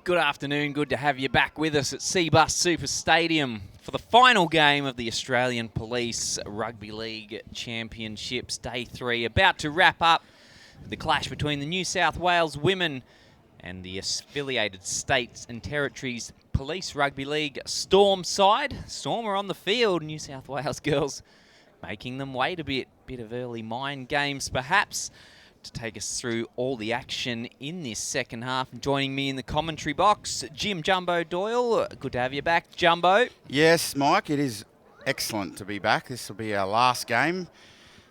Good afternoon, good to have you back with us at CBUS Stadium for the final game of the Australian Police Rugby League Championships, Day 3. About to wrap up the clash between the New South Wales women and the affiliated states and territories Police Rugby League Storm side. Storm are on the field, New South Wales girls making them wait a bit of early mind games perhaps. To take us through all the action in this second half. And joining me in the commentary box, Jim Jumbo Doyle. Good to have you back, Jumbo. Yes, Mike, it is excellent to be back. This will be our last game,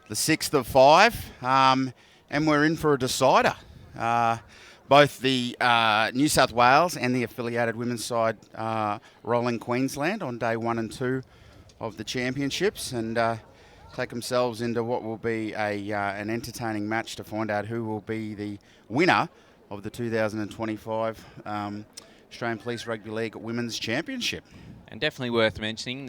the 6th of 5, and we're in for a decider. Both the New South Wales and the affiliated women's side rolling Queensland on day 1 and 2 of the championships, and take themselves into what will be an entertaining match to find out who will be the winner of the 2025 Australian Police Rugby League Women's Championship. And definitely worth mentioning,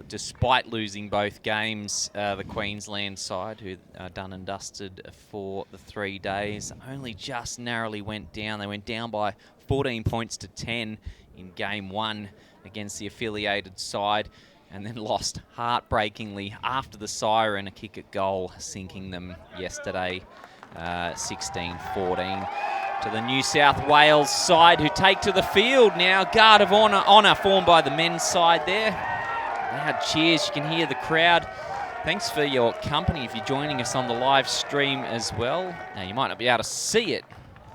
despite losing both games, the Queensland side, who are done and dusted for the 3 days, only just narrowly went down. They went down by 14 points to 10 in Game 1 against the affiliated side, and then lost heartbreakingly after the siren, a kick at goal, sinking them yesterday 16-14. To the New South Wales side, who take to the field now. Guard of honour formed by the men's side there. Loud cheers, you can hear the crowd. Thanks for your company if you're joining us on the live stream as well. Now, you might not be able to see it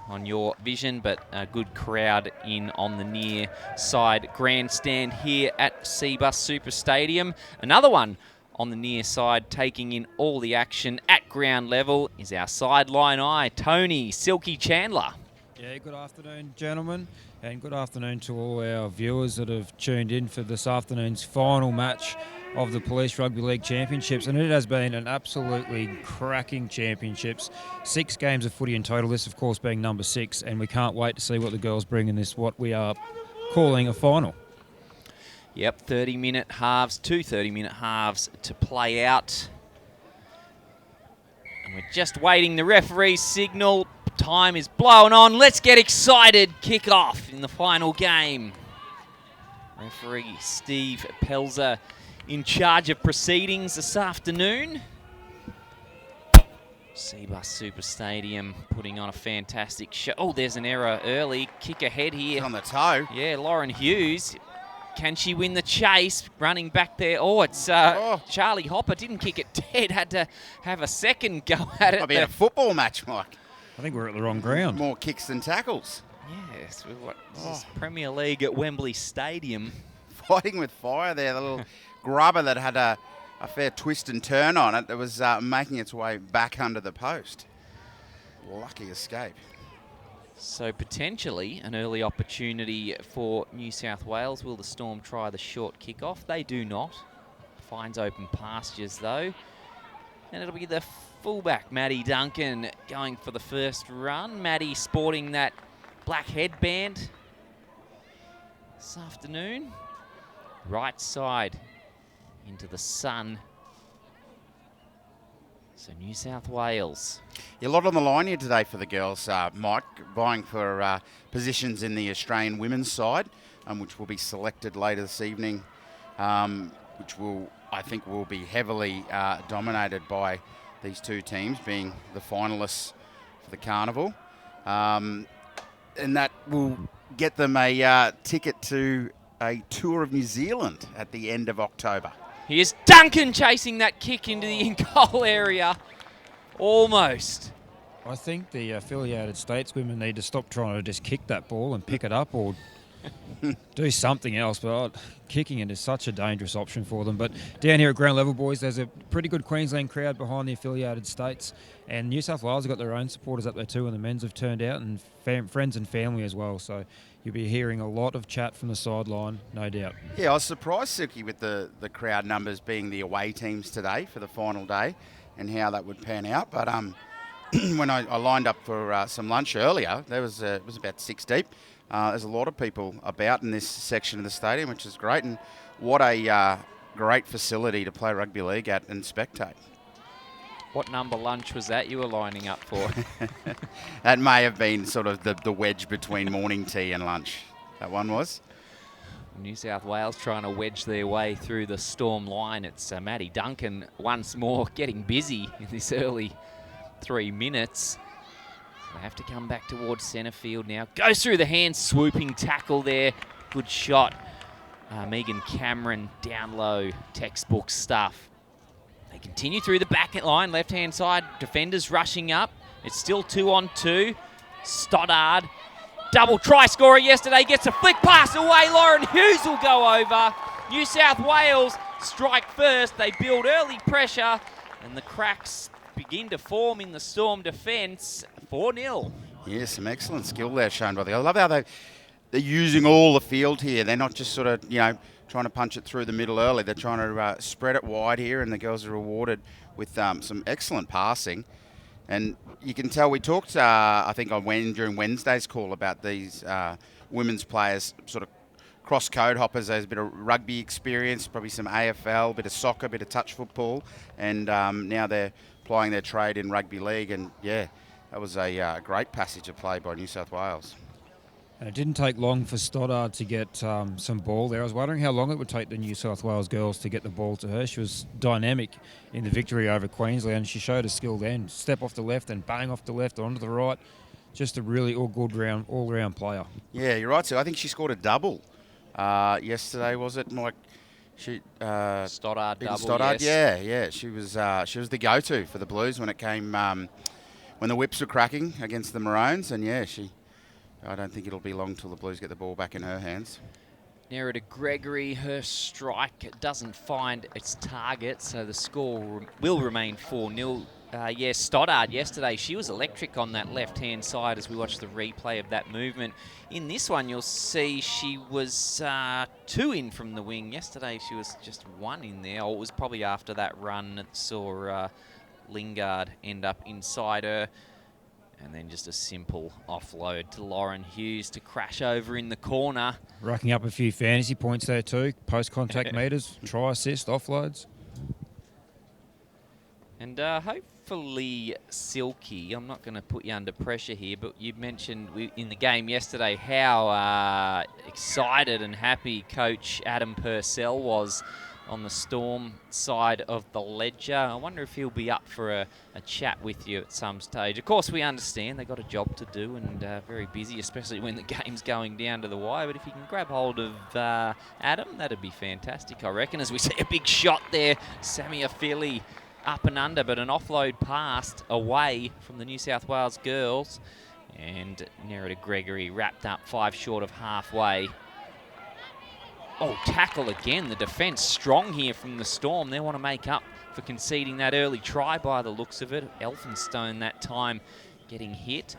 on your vision, but a good crowd in on the near side grandstand here at CBUS Stadium. Another one on the near side taking in all the action at ground level is our sideline eye, Tony Silky Chandler. Yeah, good afternoon, gentlemen, and good afternoon to all our viewers that have tuned in for this afternoon's final match of the Police Rugby League Championships, and it has been an absolutely cracking championships. 6 games of footy in total, this of course being number 6, and we can't wait to see what the girls bring in this, what we are calling a final. Yep, 30-minute halves, 2 30-minute halves to play out. And we're just waiting the referee's signal. Time is blowing on. Let's get excited. Kick off in the final game. Referee Steve Pelzer in charge of proceedings this afternoon. CBUS Stadium putting on a fantastic show. Oh, there's an error early. Kick ahead here. It's on the toe. Yeah, Lauren Hughes. Can she win the chase? Running back there. Oh, it's Charlie Hopper. Didn't kick it dead. Had to have a second go at it. Might be a football match, Mike. I think we're at the wrong ground. More kicks than tackles. Yes. This is Premier League at Wembley Stadium. Fighting with fire there. The little grubber that had a fair twist and turn on it that was making its way back under the post. Lucky escape. So potentially an early opportunity for New South Wales. Will the Storm try the short kick-off? They do not. Finds open pastures though. And it'll be the fullback, Maddie Duncan, going for the first run. Maddie sporting that black headband this afternoon. Right side into the sun. So New South Wales. Yeah, a lot on the line here today for the girls, Mike, vying for positions in the Australian women's side, which will be selected later this evening, which I think will be heavily dominated by these two teams being the finalists for the carnival. And that will get them a ticket to a tour of New Zealand at the end of October. Here's Duncan chasing that kick into the in-goal area. Almost. I think the affiliated states women need to stop trying to just kick that ball and pick it up or do something else, but kicking it is such a dangerous option for them. But down here at ground level, boys, there's a pretty good Queensland crowd behind the affiliated states, and New South Wales have got their own supporters up there too, and the men's have turned out, and friends and family as well. So you'll be hearing a lot of chat from the sideline, no doubt. Yeah, I was surprised, Silky, with the crowd numbers being the away teams today for the final day and how that would pan out. But when I lined up for some lunch earlier, it was about 6 deep. There's a lot of people about in this section of the stadium, which is great, and what a great facility to play rugby league at and spectate. What number lunch was that you were lining up for? That may have been sort of the wedge between morning tea and lunch. That one was. New South Wales trying to wedge their way through the Storm line. It's Maddie Duncan once more getting busy in this early 3 minutes. They have to come back towards centre field now. Goes through the hands, swooping tackle there. Good shot. Megan Cameron down low, textbook stuff. They continue through the back line, left-hand side. Defenders rushing up. It's still 2-on-2. Stoddard. Double try scorer yesterday, gets a flick pass away. Lauren Hughes will go over. New South Wales strike first. They build early pressure and the cracks begin to form in the Storm defence. 4-0. Yeah, some excellent skill there shown by the girls. I love how they're using all the field here. They're not just sort of, trying to punch it through the middle early. They're trying to spread it wide here, and the girls are rewarded with some excellent passing. And you can tell we talked, I think, during Wednesday's call about these women's players sort of cross-code hoppers. There's a bit of rugby experience, probably some AFL, a bit of soccer, a bit of touch football, and now they're plying their trade in rugby league. And, yeah, that was a great passage of play by New South Wales. And it didn't take long for Stoddard to get some ball there. I was wondering how long it would take the New South Wales girls to get the ball to her. She was dynamic in the victory over Queensland, and she showed her skill then. Step off the left and bang off the left onto the right. Just a really all-round player. Yeah, you're right, Sue. I think she scored a double yesterday, was it? Stoddard double, Stoddard, yes. yeah. She was the go-to for the Blues when it came when the whips were cracking against the Maroons, and yeah, I don't think it'll be long till the Blues get the ball back in her hands. Nerida Gregory, her strike doesn't find its target, so the score will remain 4-0. Stoddard yesterday, she was electric on that left-hand side as we watch the replay of that movement. In this one, you'll see she was 2 in from the wing. Yesterday, she was just 1 in there. It was probably after that run that saw Lingard end up inside her. And then just a simple offload to Lauren Hughes to crash over in the corner. Racking up a few fantasy points there too. Post-contact meters, try assist, offloads. And hopefully Silky, I'm not going to put you under pressure here, but you mentioned in the game yesterday how excited and happy Coach Adam Purcell was on the Storm side of the ledger. I wonder if he'll be up for a chat with you at some stage. Of course, we understand they've got a job to do and very busy, especially when the game's going down to the wire. But if you can grab hold of Adam, that'd be fantastic, I reckon, as we see a big shot there. Samia Philly up and under, but an offload passed away from the New South Wales girls. And Nerida Gregory wrapped up 5 short of halfway. Oh, tackle again. The defence strong here from the Storm. They want to make up for conceding that early try by the looks of it. Elphinstone that time getting hit.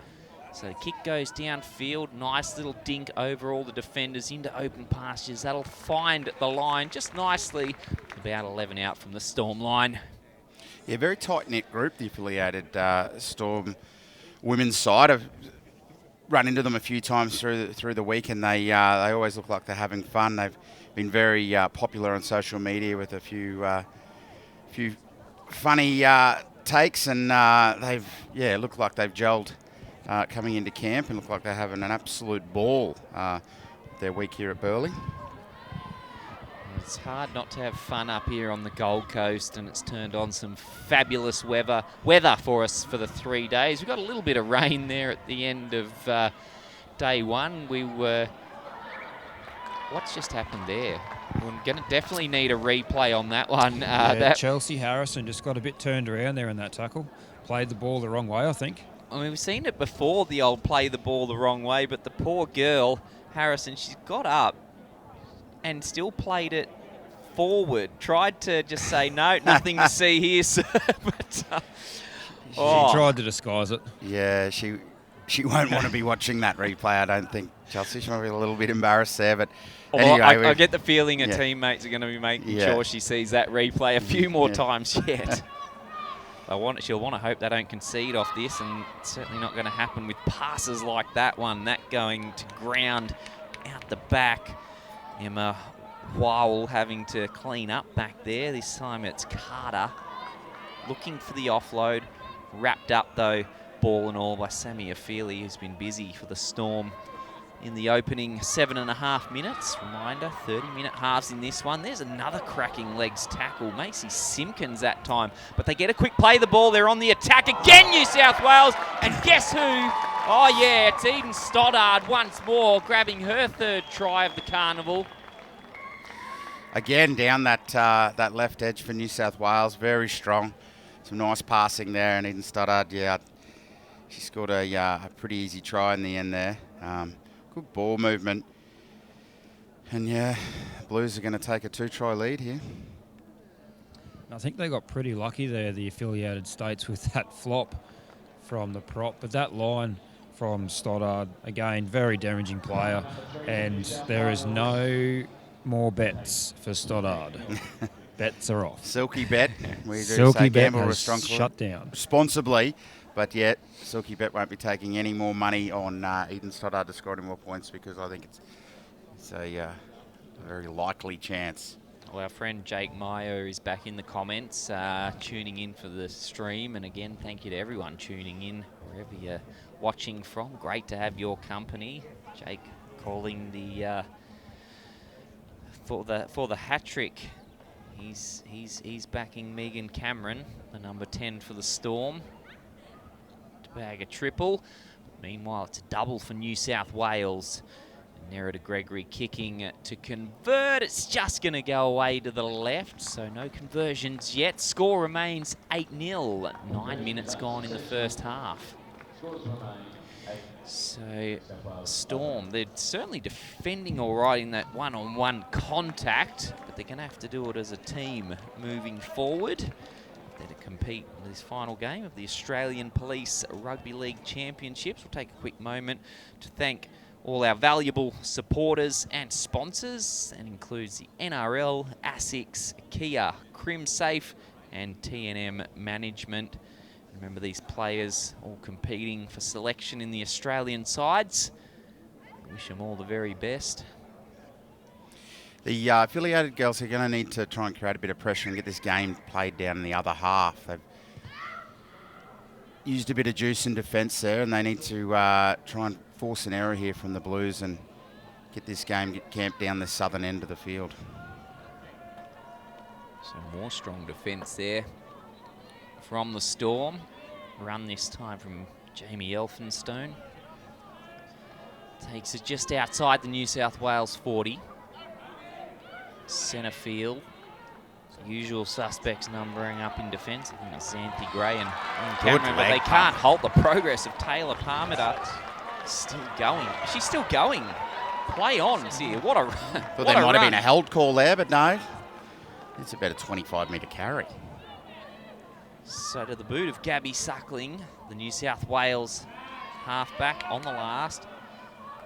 So the kick goes downfield. Nice little dink over all the defenders into open pastures. That'll find the line just nicely. About 11 out from the Storm line. Yeah, very tight-knit group, the affiliated Storm women's side. I've run into them a few times through the week, and they always look like they're having fun. They've been very popular on social media with a few funny takes, and they've looked like they've gelled coming into camp and look like they're having an absolute ball their week here at Burleigh. It's hard not to have fun up here on the Gold Coast, and it's turned on some fabulous weather for us for the 3 days. We got a little bit of rain there at the end of day one. What's just happened there? We're going to definitely need a replay on that one. Chelsea Harrison just got a bit turned around there in that tackle. Played the ball the wrong way, I think. I mean, we've seen it before, the old play the ball the wrong way, but the poor girl, Harrison, she's got up and still played it forward. Tried to just say, no, nothing to see here, sir. But, She tried to disguise it. Yeah, she won't want to be watching that replay, I don't think, Chelsea. She might be a little bit embarrassed there, but anyway. I get the feeling her teammates are going to be making sure she sees that replay a few more times yet. She'll want to hope they don't concede off this, and it's certainly not going to happen with passes like that one. That going to ground out the back. Emma Wowell having to clean up back there. This time it's Carter. looking for the offload. Wrapped up, though, ball and all, by Sammy Afili, who's been busy for the Storm in the opening 7.5 minutes. Reminder, 30-minute halves in this one. There's another cracking legs tackle. Macy Simpkins that time. But they get a quick play the ball. They're on the attack again, New South Wales. And guess who? Oh, yeah, it's Eden Stoddard once more, grabbing her third try of the carnival. Again, down that left edge for New South Wales. Very strong. Some nice passing there. And Eden Stoddard, yeah, she scored a pretty easy try in the end there. Good ball movement. And yeah, Blues are going to take a 2-try lead here. I think they got pretty lucky there, the affiliated states, with that flop from the prop. But that line from Stoddard, again, very damaging player. And there is no more bets for Stoddard. Bets are off. Silky bet. We do Silky say bet gamble has shut down. responsibly. But yet, Silky Bet won't be taking any more money on Eden Stoddard to score any more points, because I think it's a very likely chance. Well, our friend Jake Meyer is back in the comments, tuning in for the stream. And again, thank you to everyone tuning in, wherever you're watching from. Great to have your company. Jake calling the for the hat trick. He's backing Megan Cameron, the number 10 for the Storm, to bag a triple. Meanwhile, it's a double for New South Wales. Nerida Gregory kicking to convert. It's just going to go away to the left, so no conversions yet. Score remains 8-0. 9 minutes gone in the first half. So, Storm, they're certainly defending all right in that one-on-one contact, but they're going to have to do it as a team moving forward. They're to compete in this final game of the Australian Police Rugby League Championships. We'll take a quick moment to thank all our valuable supporters and sponsors. That includes the NRL, ASICS, Kia, CrimSafe, and TNM Management. Remember, these players all competing for selection in the Australian sides. Wish them all the very best. The affiliated girls are going to need to try and create a bit of pressure and get this game played down in the other half. They've used a bit of juice in defence there, and they need to try and force an error here from the Blues and get this game camped down the southern end of the field. So more strong defence there from the Storm. Run this time from Jamie Elphinstone. Takes it just outside the New South Wales 40. Centre field. Usual suspects numbering up in defence. I think it's Xanthi Gray and Cameron, but they can't halt the progress of Taylor Parmiter. Still going. She's still going. Play on, see. What a Thought there might have been a held call there, but no. It's about a 25-metre carry. So to the boot of Gabby Suckling, the New South Wales halfback on the last.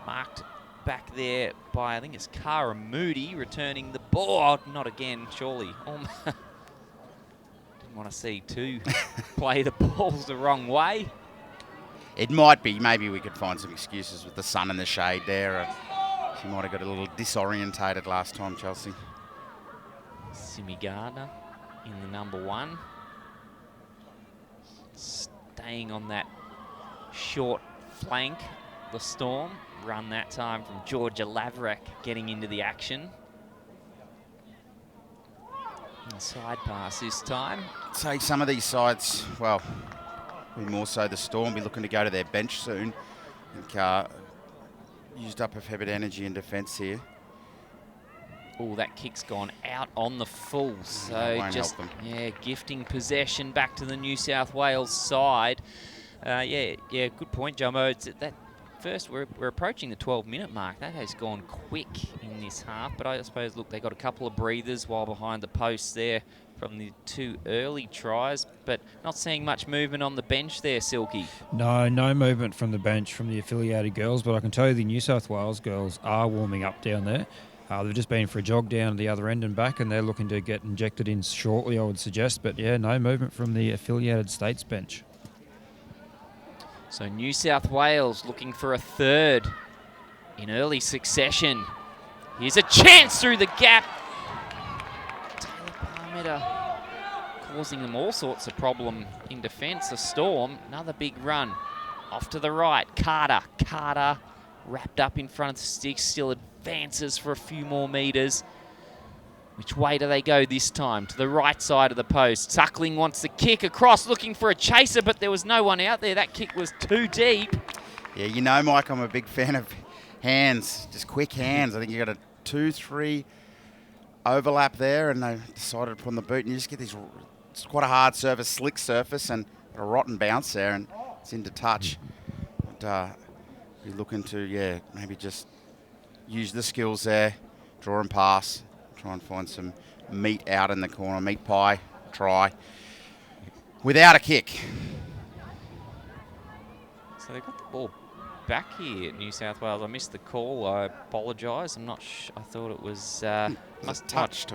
Marked back there by, I think it's Cara Moody, returning the ball. Oh, not again, surely. Didn't want to see two play the balls the wrong way. It might be. Maybe we could find some excuses with the sun and the shade there. She might have got a little disorientated last time, Chelsea. Simi Gardner in the number 1. Staying on that short flank, the Storm. Run that time from Georgia Laverack getting into the action. Inside pass this time. So some of these sides, well, more so the Storm, be looking to go to their bench soon. I think used up a fair bit of energy in defence here. Oh, that kick's gone out on the full. So just, gifting possession back to the New South Wales side. Yeah, good point, Jumbo. It's that first, we're approaching the 12-minute mark. That has gone quick in this half. But I suppose, look, they got a couple of breathers while behind the posts there from the 2 early tries. But not seeing much movement on the bench there, Silky. No movement from the bench from the affiliated girls. But I can tell you the New South Wales girls are warming up down there. They've just been for a jog down the other end and back, and they're looking to get injected in shortly, I would suggest. But, yeah, no movement from the affiliated states bench. So New South Wales looking for a third in early succession. Here's a chance through the gap. Taylor Parmiter causing them all sorts of problem in defence. The Storm, another big run. Off to the right, Carter. Carter wrapped up in front of the sticks, still advances for a few more metres. Which way do they go this time? To the right side of the post. Suckling wants the kick across, looking for a chaser, but there was no one out there. That kick was too deep. Yeah, you know, Mike, I'm a big fan of hands, just quick hands. I think you got a 2-3 overlap there, and they decided upon the boot, and you just get this. It's quite a hard surface, slick surface, and a rotten bounce there, and it's into touch. But you're looking to, maybe just use the skills there, draw and pass. Try and find some meat out in the corner, meat pie, try, without a kick. So they got the ball back here at New South Wales. I missed the call. I apologise. I'm not I thought it was... might have touched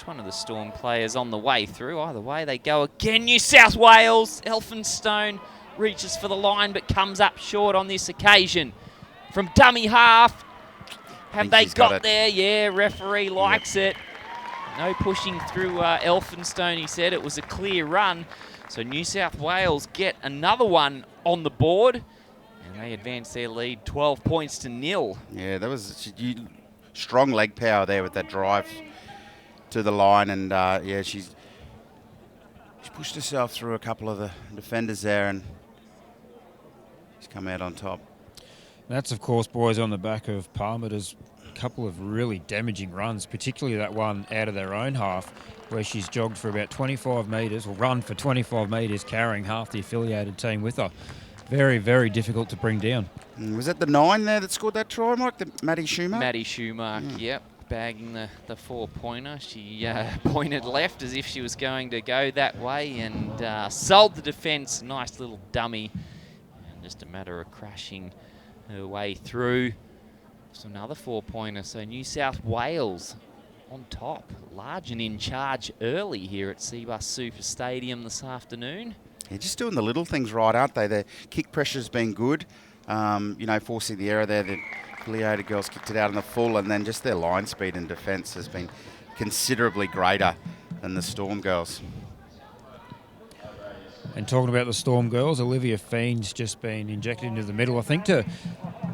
one of the Storm players on the way through. Either way, they go again. New South Wales. Elphinstone reaches for the line but comes up short on this occasion. From dummy half. Have they got there? Yeah, referee likes it. No pushing through Elphinstone, he said. It was a clear run. So New South Wales get another one on the board. And they advance their lead 12 points to 0. Yeah, that was strong leg power there with that drive to the line. And, she pushed herself through a couple of the defenders there and she's come out on top. That's, of course, boys, on the back of Parmiter's couple of really damaging runs, particularly that one out of their own half where she's jogged for about 25 metres, or run for 25 metres, carrying half the affiliated team with her. Very, very difficult to bring down. Was that the 9 there that scored that try, Mike? Maddie Schumacher? Maddie Schumacher, yep. Bagging the 4-pointer. She pointed left as if she was going to go that way and sold the defence. Nice little dummy. Just a matter of crashing her way through. So another 4-pointer. So New South Wales on top. Large and in charge early here at CBUS Super Stadium this afternoon. Yeah, just doing the little things right, aren't they? Their kick pressure's been good. Forcing the error there. The affiliated girls kicked it out in the full, and then just their line speed and defence has been considerably greater than the Storm girls. And talking about the Storm girls, Olivia Fiend's just been injected into the middle, I think, to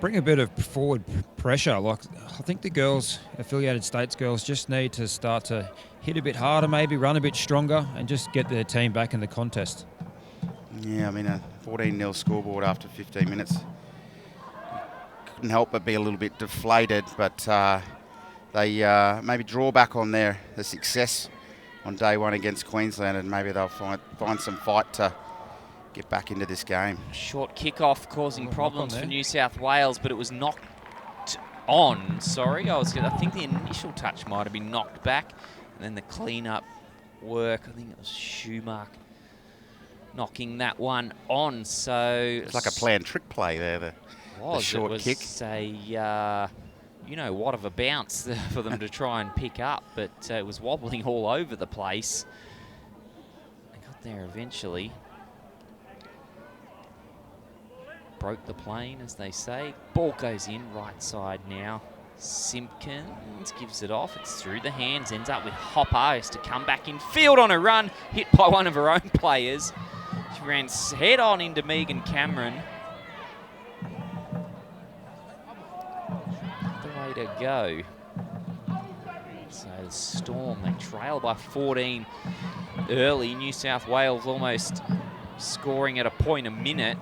bring a bit of forward pressure. I think the girls, affiliated states girls, just need to start to hit a bit harder, maybe run a bit stronger, and just get their team back in the contest. Yeah, I mean, a 14-0 scoreboard after 15 minutes. Couldn't help but be a little bit deflated, but they maybe draw back on the success on day one against Queensland, and maybe they'll find some fight to get back into this game. Short kickoff causing problems for New South Wales, but it was knocked on. Sorry, I think the initial touch might have been knocked back, and then the clean-up work, I think it was Schumacher knocking that one on. So it's like a planned trick play there. The short kick. What of a bounce for them to try and pick up, but it was wobbling all over the place. They got there eventually. Broke the plane, as they say. Ball goes in, right side now. Simpkins gives it off. It's through the hands, ends up with Hopper. Has to come back in field on a run, hit by one of her own players. She ran head on into Megan Cameron. To go. So the Storm, they trail by 14 early. New South Wales almost scoring at a point a minute.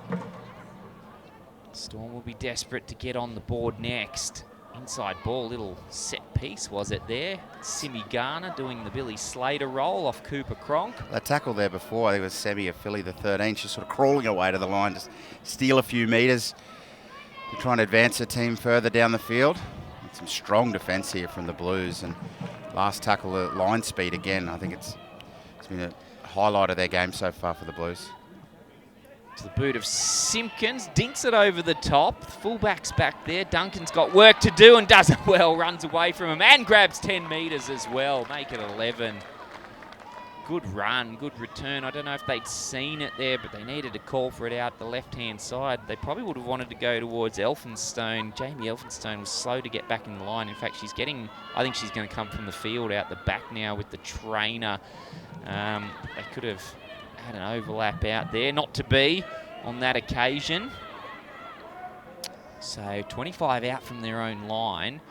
Storm will be desperate to get on the board next. Inside ball, little set piece was it there. Simi Garner doing the Billy Slater roll off Cooper Cronk. That tackle there before, I think it was Semi of Philly, the 13. She's sort of crawling away to the line, just steal a few metres to try and advance her team further down the field. Some strong defence here from the Blues, and last tackle, the line speed again. I think it's been a highlight of their game so far for the Blues. To the boot of Simpkins, dinks it over the top. Fullback's back there. Duncan's got work to do and does it well. Runs away from him and grabs 10 metres as well. Make it 11. Good run, good return. I don't know if they'd seen it there, but they needed to call for it out the left-hand side. They probably would have wanted to go towards Elphinstone. Jamie Elphinstone was slow to get back in the line. In fact, I think she's going to come from the field out the back now with the trainer They could have had an overlap out there, not to be on that occasion. So 25 out from their own line.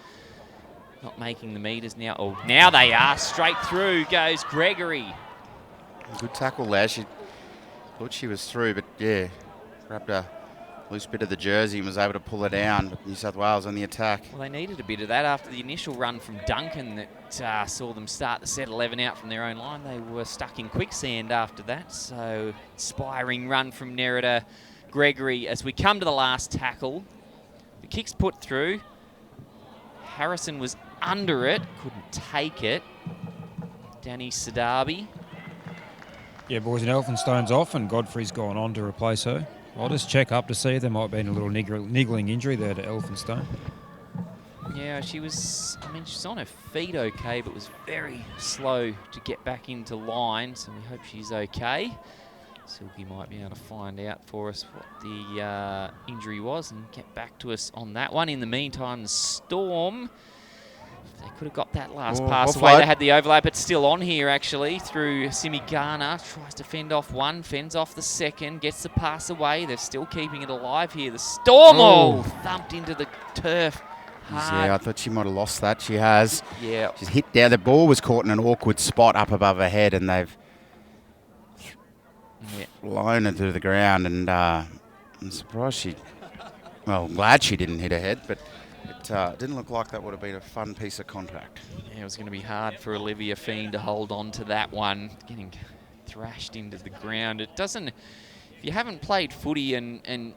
Not making the meters now. Oh, now they are. Straight through goes Gregory. Good tackle there. She thought she was through, but yeah, grabbed a loose bit of the jersey and was able to pull her down. But New South Wales on the attack. Well, they needed a bit of that after the initial run from Duncan that saw them start the set 11 out from their own line. They were stuck in quicksand after that. So inspiring run from Nerida Gregory as we come to the last tackle. The kick's put through. Harrison was under it, couldn't take it. Danny Sadabi. Yeah, boys, and Elphinstone's off and Godfrey's gone on to replace her. I'll just check up to see if there might have been a little niggling injury there to Elphinstone. Yeah, she was, I mean, she's on her feet okay, but was very slow to get back into line, so we hope she's okay. Silky might be able to find out for us what the injury was and get back to us on that one. In the meantime, the Storm, they could have got that last pass away. They had the overlap. It's still on here, actually, through Simi Garner. Tries to fend off one, fends off the second, gets the pass away. They're still keeping it alive here. The Storm thumped into the turf hard. Yeah, I thought she might have lost that. She has. Yeah. She's hit down. The ball was caught in an awkward spot up above her head, and they've blown her to the ground. And I'm surprised I'm glad she didn't hit her head, but it didn't look like that would have been a fun piece of contact. Yeah, it was going to be hard for Olivia Fiend to hold on to that one, getting thrashed into the ground. It doesn't, if you haven't played footy and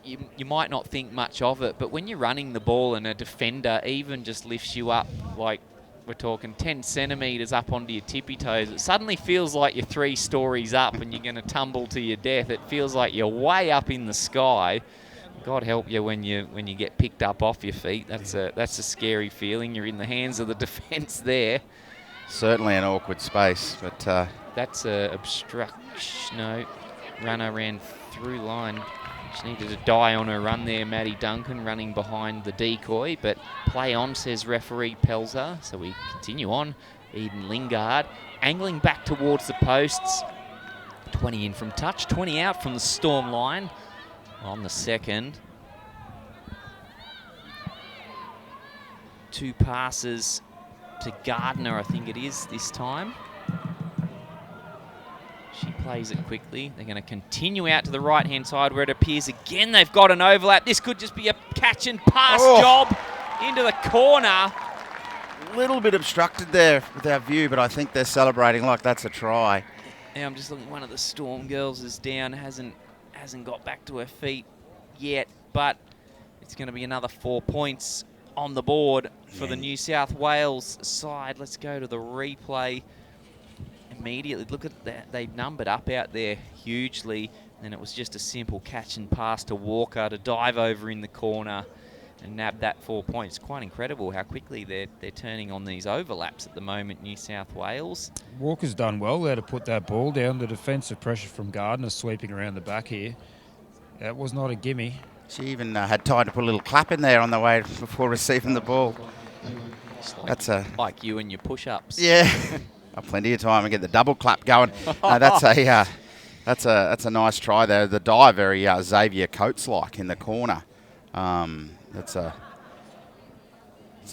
you might not think much of it, but when you're running the ball and a defender even just lifts you up, like we're talking 10 centimetres up onto your tippy toes, it suddenly feels like you're 3 stories up and you're going to tumble to your death. It feels like you're way up in the sky. God help you when you get picked up off your feet. That's a scary feeling. You're in the hands of the defence there. Certainly an awkward space, but that's a obstruction. No, runner ran through line. She needed to die on her run there. Maddie Duncan running behind the decoy, but play on, says referee Pelzer. So we continue on. Eden Lingard angling back towards the posts. 20 in from touch, 20 out from the Storm line. On the second. 2 passes to Gardner, I think it is this time. She plays it quickly. They're going to continue out to the right-hand side where it appears again they've got an overlap. This could just be a catch and pass job into the corner. A little bit obstructed there with our view, but I think they're celebrating like that's a try. Yeah, I'm just looking. One of the Storm girls is down, hasn't got back to her feet yet, but it's going to be another 4 points on the board for the New South Wales side. Let's go to the replay immediately. Look at that. They numbered up out there hugely, and it was just a simple catch and pass to Walker to dive over in the corner and nab that 4 points. Quite incredible how quickly they're turning on these overlaps at the moment, New South Wales. Walker's done well there to put that ball down. The defensive pressure from Gardner sweeping around the back here. That was not a gimme. She even had time to put a little clap in there on the way before receiving the ball. That's like you and your push-ups. Yeah, plenty of time to get the double clap going. That's a nice try there. The dive very Xavier Coates-like in the corner. It's a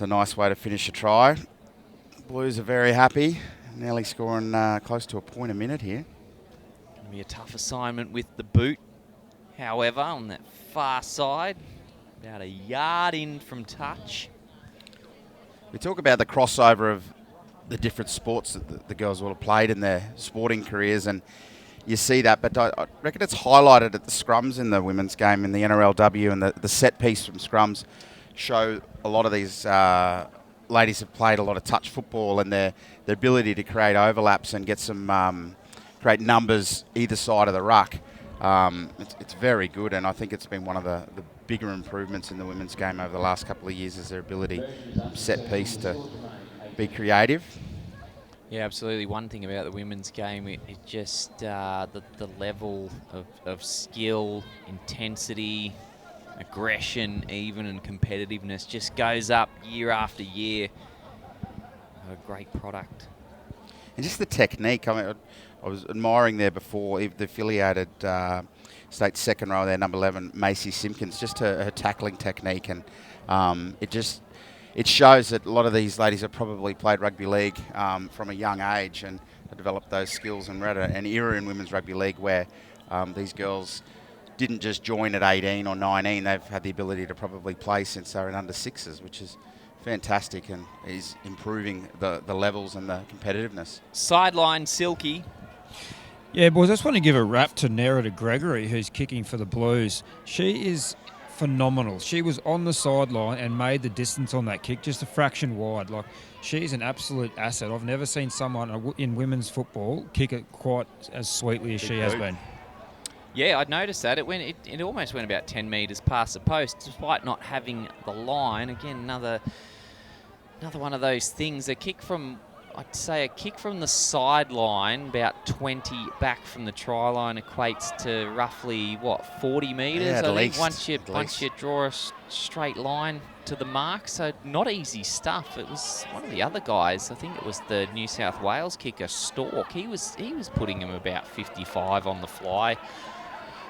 nice way to finish a try. Blues are very happy, nearly scoring close to a point a minute here. Going to be a tough assignment with the boot. However, on that far side, about a yard in from touch. We talk about the crossover of the different sports that the girls will have played in their sporting careers, and you see that, but I reckon it's highlighted at the scrums in the women's game in the NRLW, and the set piece from scrums show a lot of these ladies have played a lot of touch football, and their ability to create overlaps and get some create numbers either side of the ruck. It's very good, and I think it's been one of the bigger improvements in the women's game over the last couple of years is their ability, set piece, to be creative. Yeah, absolutely. One thing about the women's game, it just the level of skill, intensity, aggression even, and competitiveness just goes up year after year. A great product. And just the technique. I mean, I was admiring there before the affiliated state second row there, number 11, Macy Simpkins, just her tackling technique. And it shows that a lot of these ladies have probably played rugby league from a young age and have developed those skills. And we're at an era in women's rugby league where these girls didn't just join at 18 or 19. They've had the ability to probably play since they were in under sixes, which is fantastic and is improving the levels and the competitiveness. Sideline Silky. Yeah, boys, I just want to give a rap to Nerida Gregory, who's kicking for the Blues. She is phenomenal. She was on the sideline and made the distance on that kick just a fraction wide. Like, she's an absolute asset. I've never seen someone in women's football kick it quite as sweetly as she has been. Yeah, I'd noticed that. It almost went about 10 metres past the post, despite not having the line. Again, another one of those things. I'd say a kick from the sideline, about 20 back from the try line, equates to roughly, 40 metres? Yeah, I think least. once you draw a straight line to the mark. So not easy stuff. It was one of the other guys, I think it was the New South Wales kicker, Stork. He was putting him about 55 on the fly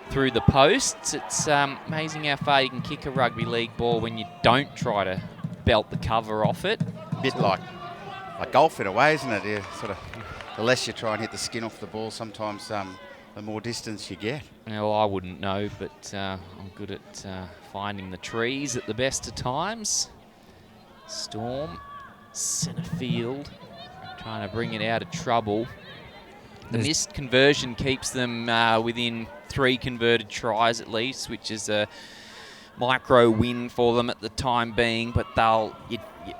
through the posts. It's amazing how far you can kick a rugby league ball when you don't try to belt the cover off it. A bit like golf in a way, isn't it? Yeah, sort of. The less you try and hit the skin off the ball, sometimes the more distance you get. Well, I wouldn't know, but I'm good at finding the trees at the best of times. Storm, centre field, trying to bring it out of trouble. The missed conversion keeps them within 3 converted tries at least, which is a micro win for them at the time being, but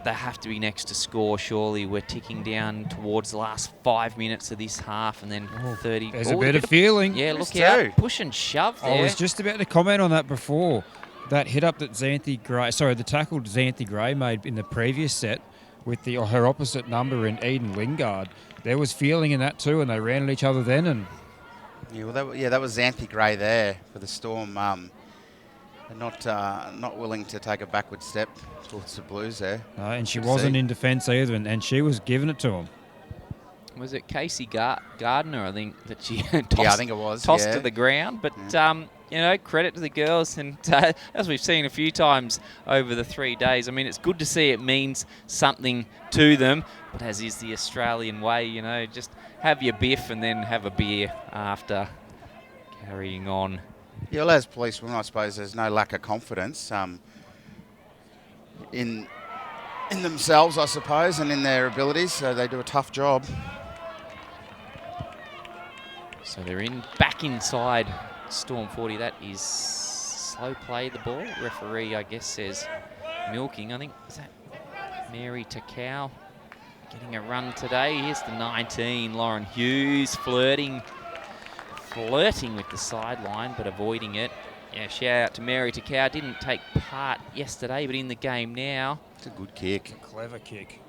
they have to be next to score, surely. We're ticking down towards the last 5 minutes of this half, and then 30. There's a bit of feeling. Yeah, look out. Push and shove there. I was just about to comment on that before. That hit up that the tackle Xanthi Gray made in the previous set with her opposite number in Eden Lingard. There was feeling in that too, and they ran at each other then. And that was Xanthi Gray there for the Storm. Not willing to take a backward step towards the Blues there. And she wasn't in defence either, and she was giving it to them. Was it Casey Gardner, I think, that she tossed to the ground? But, credit to the girls. And as we've seen a few times over the 3 days, I mean, it's good to see it means something to them. But as is the Australian way, just have your biff and then have a beer after, carrying on. Yeah, well, as policemen, I suppose there's no lack of confidence in themselves, I suppose, and in their abilities. So they do a tough job. So they're back inside Storm 40. That is slow play, the ball. Referee, I guess, says milking. I think, is that Mary Takau getting a run today? Here's the 19, Lauren Hughes, flirting with the sideline, but avoiding it. Yeah, shout out to Mary Takau. Didn't take part yesterday, but in the game now. It's a good kick. It's a clever kick.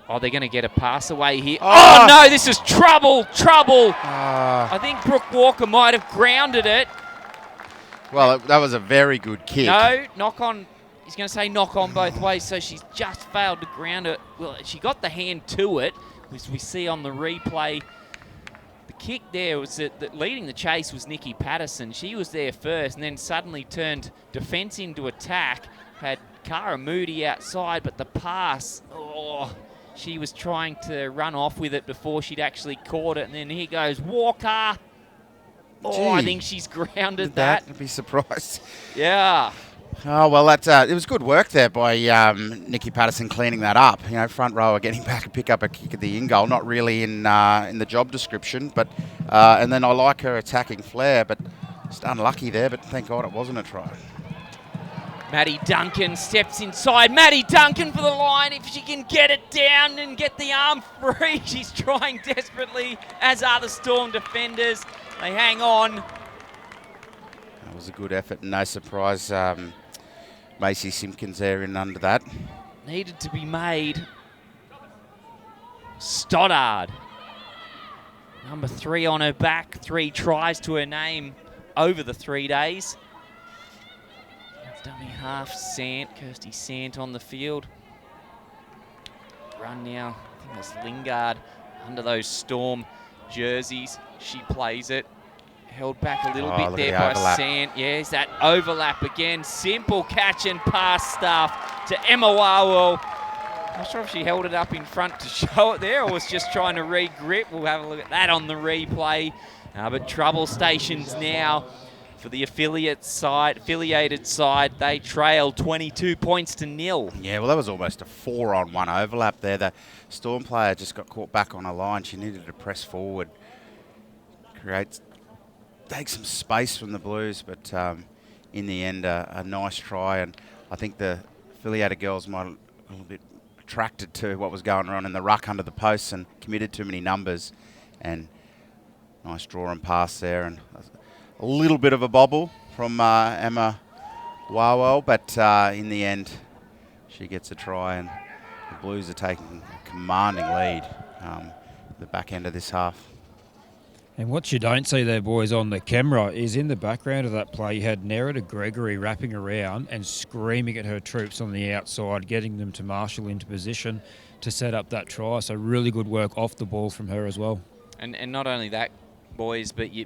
Oh, they're going to get a pass away here. Oh, no, this is trouble. I think Brooke Walker might have grounded it. Well, that was a very good kick. No, knock on. He's going to say knock on both ways, so she's just failed to ground it. Well, she got the hand to it, as we see on the replay. The kick there was that leading the chase was Nikki Patterson. She was there first and then suddenly turned defence into attack. Had Cara Moody outside, but the pass, she was trying to run off with it before she'd actually caught it. And then here goes Walker. I think she's grounded that. I'd be surprised. Yeah. Oh, well, it was good work there by Nikki Patterson cleaning that up. Front rower getting back and pick up a kick at the in goal. Not really in the job description, but and then I like her attacking flair, but just unlucky there. But thank God it wasn't a try. Maddie Duncan steps inside. Maddie Duncan for the line. If she can get it down and get the arm free, she's trying desperately, as are the Storm defenders. They hang on. That was a good effort. No surprise, Macy Simpkins there in under that. Needed to be made. Stoddard. Number 3 on her back. 3 tries to her name over the 3 days. Dummy half, Kirsty Sant on the field. Run now, I think that's Lingard under those Storm jerseys. She plays it. Held back a little bit look there at the by overlap. Sand. Yes, that overlap again. Simple catch and pass stuff to Emma Wawel. Not sure if she held it up in front to show it there or was just trying to re-grip. We'll have a look at that on the replay. But trouble stations now for the affiliated side. They trail 22 points to 0. Yeah, well, that was almost a 4-on-1 overlap there. The Storm player just got caught back on a line. She needed to press forward, take some space from the Blues, but in the end, a nice try. And I think the affiliated girls might have a little bit attracted to what was going on in the ruck under the posts and committed too many numbers. And nice draw and pass there, and a little bit of a bobble from Emma Wawel, but in the end, she gets a try, and the Blues are taking a commanding lead the back end of this half. And what you don't see there, boys, on the camera is in the background of that play, you had Nerida Gregory wrapping around and screaming at her troops on the outside, getting them to marshal into position to set up that try. So really good work off the ball from her as well. And not only that, boys, but you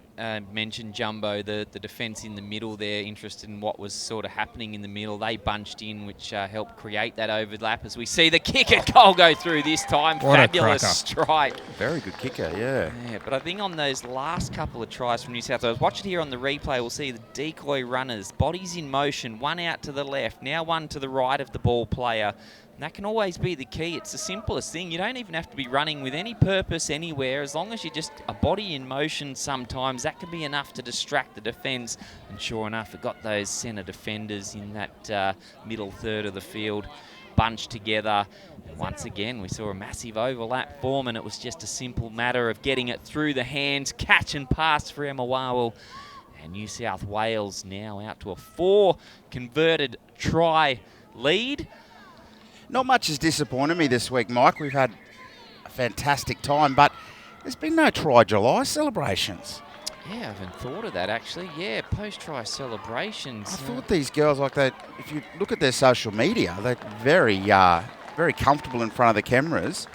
mentioned Jumbo, the defence in the middle there, interested in what was sort of happening in the middle. They bunched in, which helped create that overlap as we see the kicker goal go through this time. What Fabulous a strike. Very good kicker, yeah. Yeah, but I think on those last couple of tries from New South Wales, watch it here on the replay, we'll see the decoy runners, bodies in motion, one out to the left, now one to the right of the ball player. And that can always be the key. It's the simplest thing. You don't even have to be running with any purpose anywhere. As long as you just a body in motion sometimes, that can be enough to distract the defence. And sure enough, it got those centre defenders in that middle third of the field bunched together. And once again, we saw a massive overlap form, and it was just a simple matter of getting it through the hands, catch and pass for Emma Wawel. And New South Wales now out to a 4 converted try lead. Not much has disappointed me this week, Mike. We've had a fantastic time, but there's been no Try July celebrations. Yeah, I haven't thought of that, actually. Yeah, post-try celebrations. I thought these girls, like that, if you look at their social media, they're very comfortable in front of the cameras.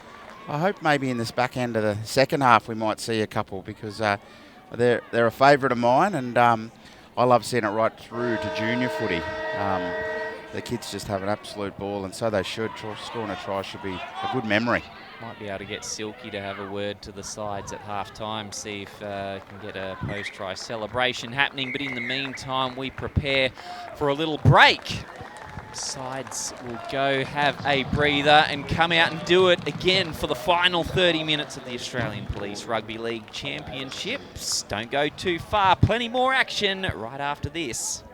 I hope maybe in this back end of the second half we might see a couple, because they're a favourite of mine, and I love seeing it right through to junior footy. The kids just have an absolute ball, and so they should. Scoring a try should be a good memory. Might be able to get Silky to have a word to the sides at half-time, see if can get a post-try celebration happening. But in the meantime, we prepare for a little break. Sides will go have a breather and come out and do it again for the final 30 minutes of the Australian Police Rugby League Championships. Don't go too far. Plenty more action right after this.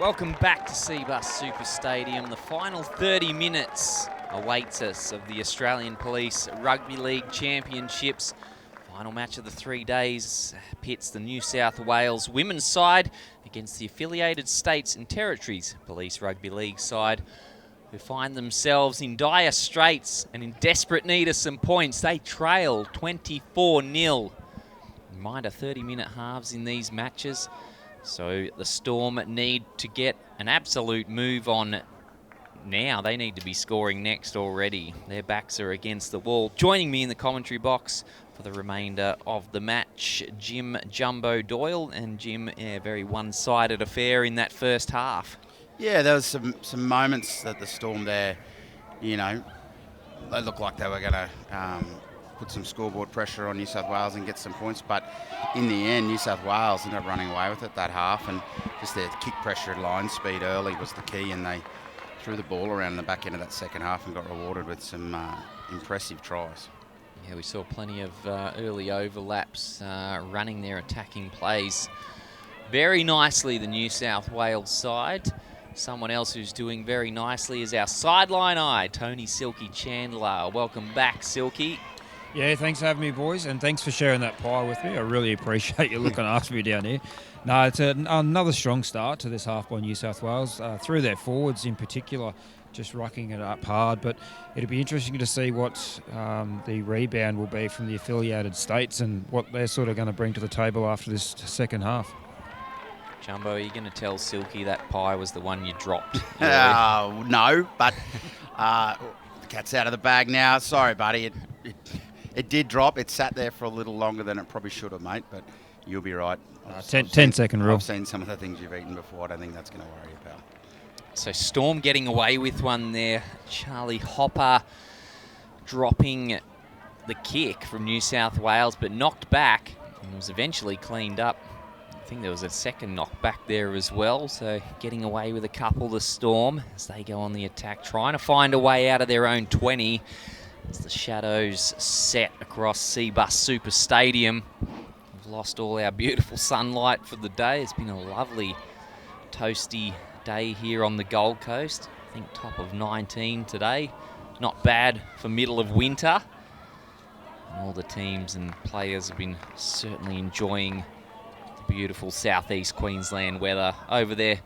Welcome back to CBUS Super Stadium. The final 30 minutes awaits us of the Australian Police Rugby League Championships. Final match of the 3 days pits the New South Wales women's side against the affiliated states and territories Police Rugby League side, who find themselves in dire straits and in desperate need of some points. They trail 24-0. Reminder, 30-minute halves in these matches. So the Storm need to get an absolute move on now. They need to be scoring next already. Their backs are against the wall. Joining me in the commentary box for the remainder of the match, Jim Jumbo Doyle. And Jim, very one-sided affair in that first half. Yeah, there was some moments that the Storm there, they looked like they were going to put some scoreboard pressure on New South Wales and get some points, but in the end New South Wales ended up running away with it that half, and just their kick pressure at line speed early was the key, and they threw the ball around the back end of that second half and got rewarded with some impressive tries. Yeah, we saw plenty of early overlaps, running their attacking plays very nicely, the New South Wales side. Someone else who's doing very nicely is our sideline eye, Tony Silky Chandler. Welcome back, Silky. Yeah, thanks for having me, boys, and thanks for sharing that pie with me. I really appreciate you looking after me down here. No, it's another strong start to this half by New South Wales, through their forwards in particular, just rucking it up hard. But it'll be interesting to see what the rebound will be from the affiliated states and what they're sort of going to bring to the table after this second half. Jumbo, are you going to tell Silky that pie was the one you dropped? No, but the cat's out of the bag now. Sorry, buddy. It did drop. It sat there for a little longer than it probably should have, mate, but you'll be right. 10-second rule. I've seen some of the things you've eaten before. I don't think that's going to worry you, pal. So Storm getting away with one there. Charlie Hopper dropping the kick from New South Wales, but knocked back and was eventually cleaned up. I think there was a second knockback there as well. So getting away with a couple, the Storm, as they go on the attack, trying to find a way out of their own 20. As the shadows set across CBUS Super Stadium. We've lost all our beautiful sunlight for the day. It's been a lovely toasty day here on the Gold Coast. I think top of 19 today. Not bad for middle of winter. And all the teams and players have been certainly enjoying the beautiful southeast Queensland weather over their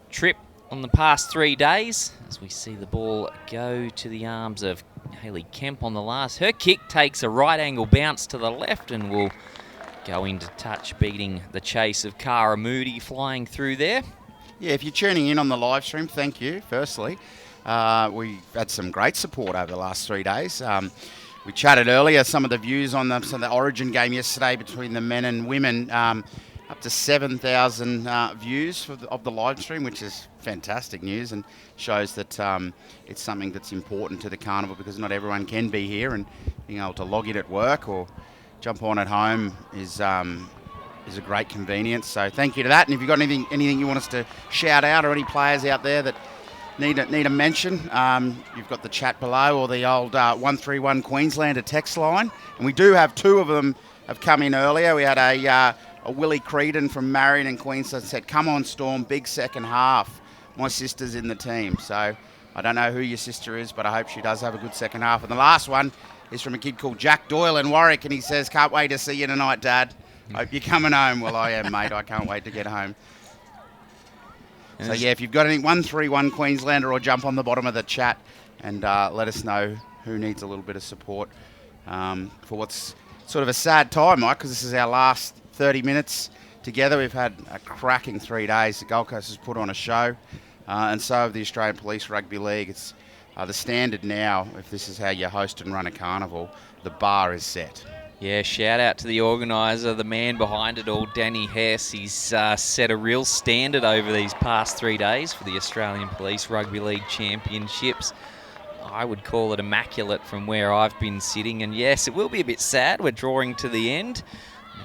trip on the past 3 days, as we see the ball go to the arms of Hayley Kemp on the last. Her kick takes a right angle bounce to the left and will go into touch, beating the chase of Cara Moody flying through there. Yeah, if you're tuning in on the live stream, thank you, firstly. We've had some great support over the last 3 days. We chatted earlier some of the views on the Origin game yesterday between the men and women. Up to 7,000 views of the live stream, which is fantastic news and shows that it's something that's important to the carnival, because not everyone can be here, and being able to log in at work or jump on at home is a great convenience. So thank you to that. And if you've got anything you want us to shout out, or any players out there that need a mention, you've got the chat below, or the old 131 Queenslander text line. And we do have two of them have come in earlier. We had a Willie Creedon from Marion in Queensland said, "Come on, Storm, big second half. My sister's in the team." So I don't know who your sister is, but I hope she does have a good second half. And the last one is from a kid called Jack Doyle in Warwick, and he says, "Can't wait to see you tonight, Dad. Hope you're coming home." Well, I am, mate. I can't wait to get home. So, yeah, if you've got any 131 Queenslander, or jump on the bottom of the chat and let us know who needs a little bit of support for what's sort of a sad time, Mike, because this is our last 30 minutes together. We've had a cracking 3 days. The Gold Coast has put on a show, and so have the Australian Police Rugby League. It's the standard now. If this is how you host and run a carnival, the bar is set. Yeah, shout out to the organiser, the man behind it all, Danny Hess. He's set a real standard over these past 3 days for the Australian Police Rugby League Championships. I would call it immaculate from where I've been sitting. And yes, it will be a bit sad. We're drawing to the end.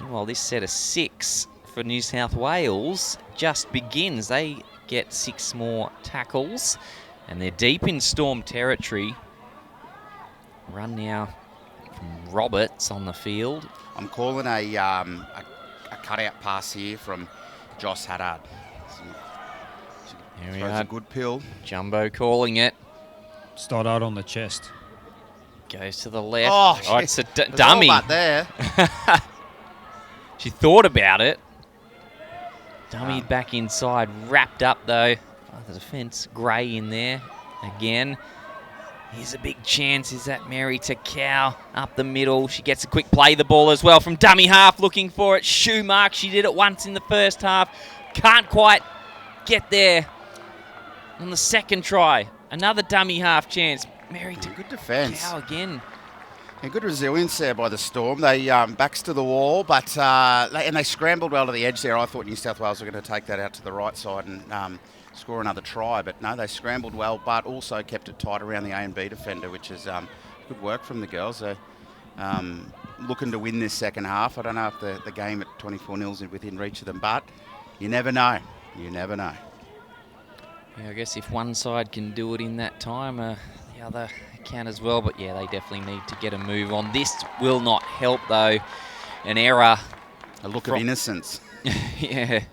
Meanwhile, this set of 6 for New South Wales just begins. They get 6 more tackles, and they're deep in Storm territory. Run now from Roberts on the field. I'm calling a cutout pass here from Joss Haddad. Here we Throws are. a good pill. Jumbo calling it. Stoddard on the chest. Goes to the left. Oh, it's a There's dummy. all but there. She thought about it. Dummy back inside. Wrapped up, though. Oh, the defence. Gray in there again. Here's a big chance. Is that Mary Takau up the middle? She gets a quick play the ball as well from dummy half, looking for it. Shoe mark. She did it once in the first half. Can't quite get there on the second try. Another dummy half chance. Mary Takau Good defence. again. Yeah, good resilience there by the Storm. They backs to the wall, but they scrambled well to the edge there. I thought New South Wales were going to take that out to the right side and score another try, but no, they scrambled well, but also kept it tight around the A and B defender, which is good work from the girls. They're looking to win this second half. I don't know if the game at 24-0 is within reach of them, but you never know. You never know. Yeah, I guess if one side can do it in that time, the other can as well. But yeah, they definitely need to get a move on. This will not help, though. An error. A look of innocence. Yeah.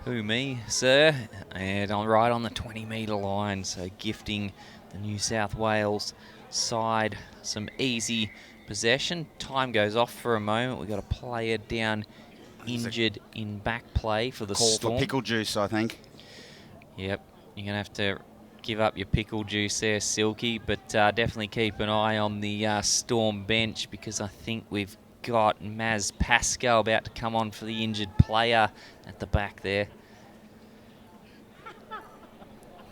Who, me, sir? And I'm right on the 20-metre line, so gifting the New South Wales side some easy possession. Time goes off for a moment. We've got a player down injured in back play for the Storm. Call for pickle juice, I think. Yep, you're going to have to give up your pickle juice there, Silky, but definitely keep an eye on the Storm bench, because I think we've got Maz Pascal about to come on for the injured player at the back there.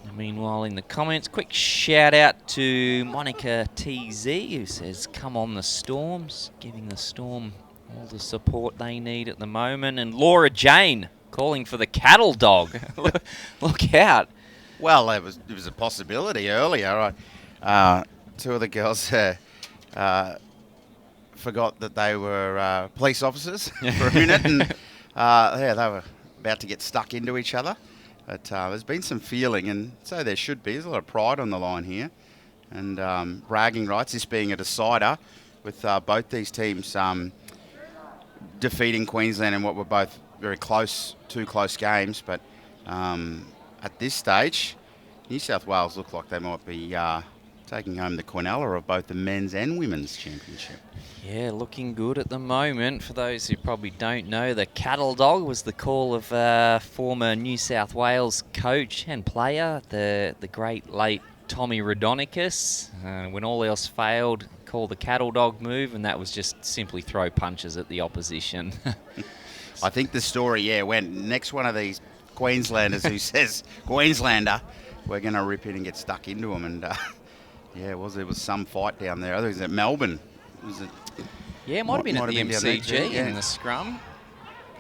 And meanwhile, in the comments, quick shout out to Monica TZ, who says, come on the Storms, giving the Storm all the support they need at the moment. And Laura Jane calling for the cattle dog. Look out. Well, it was a possibility earlier. Two of the girls forgot that they were police officers for a minute, and they were about to get stuck into each other. But there's been some feeling, and so there should be. There's a lot of pride on the line here, and bragging rights. This being a decider, with both these teams defeating Queensland in what were both very close, two close games. But at this stage, New South Wales look like they might be taking home the Quinella of both the men's and women's championship. Yeah, looking good at the moment. For those who probably don't know, the cattle dog was the call of former New South Wales coach and player, the great late Tommy Raudonikis. When all else failed, call the cattle dog move, and that was just simply throw punches at the opposition. I think the story, went next one of these Queenslanders who says, Queenslander, we're going to rip in and get stuck into them. And there was some fight down there. I think it was at Melbourne. It might have been at the MCG in the scrum.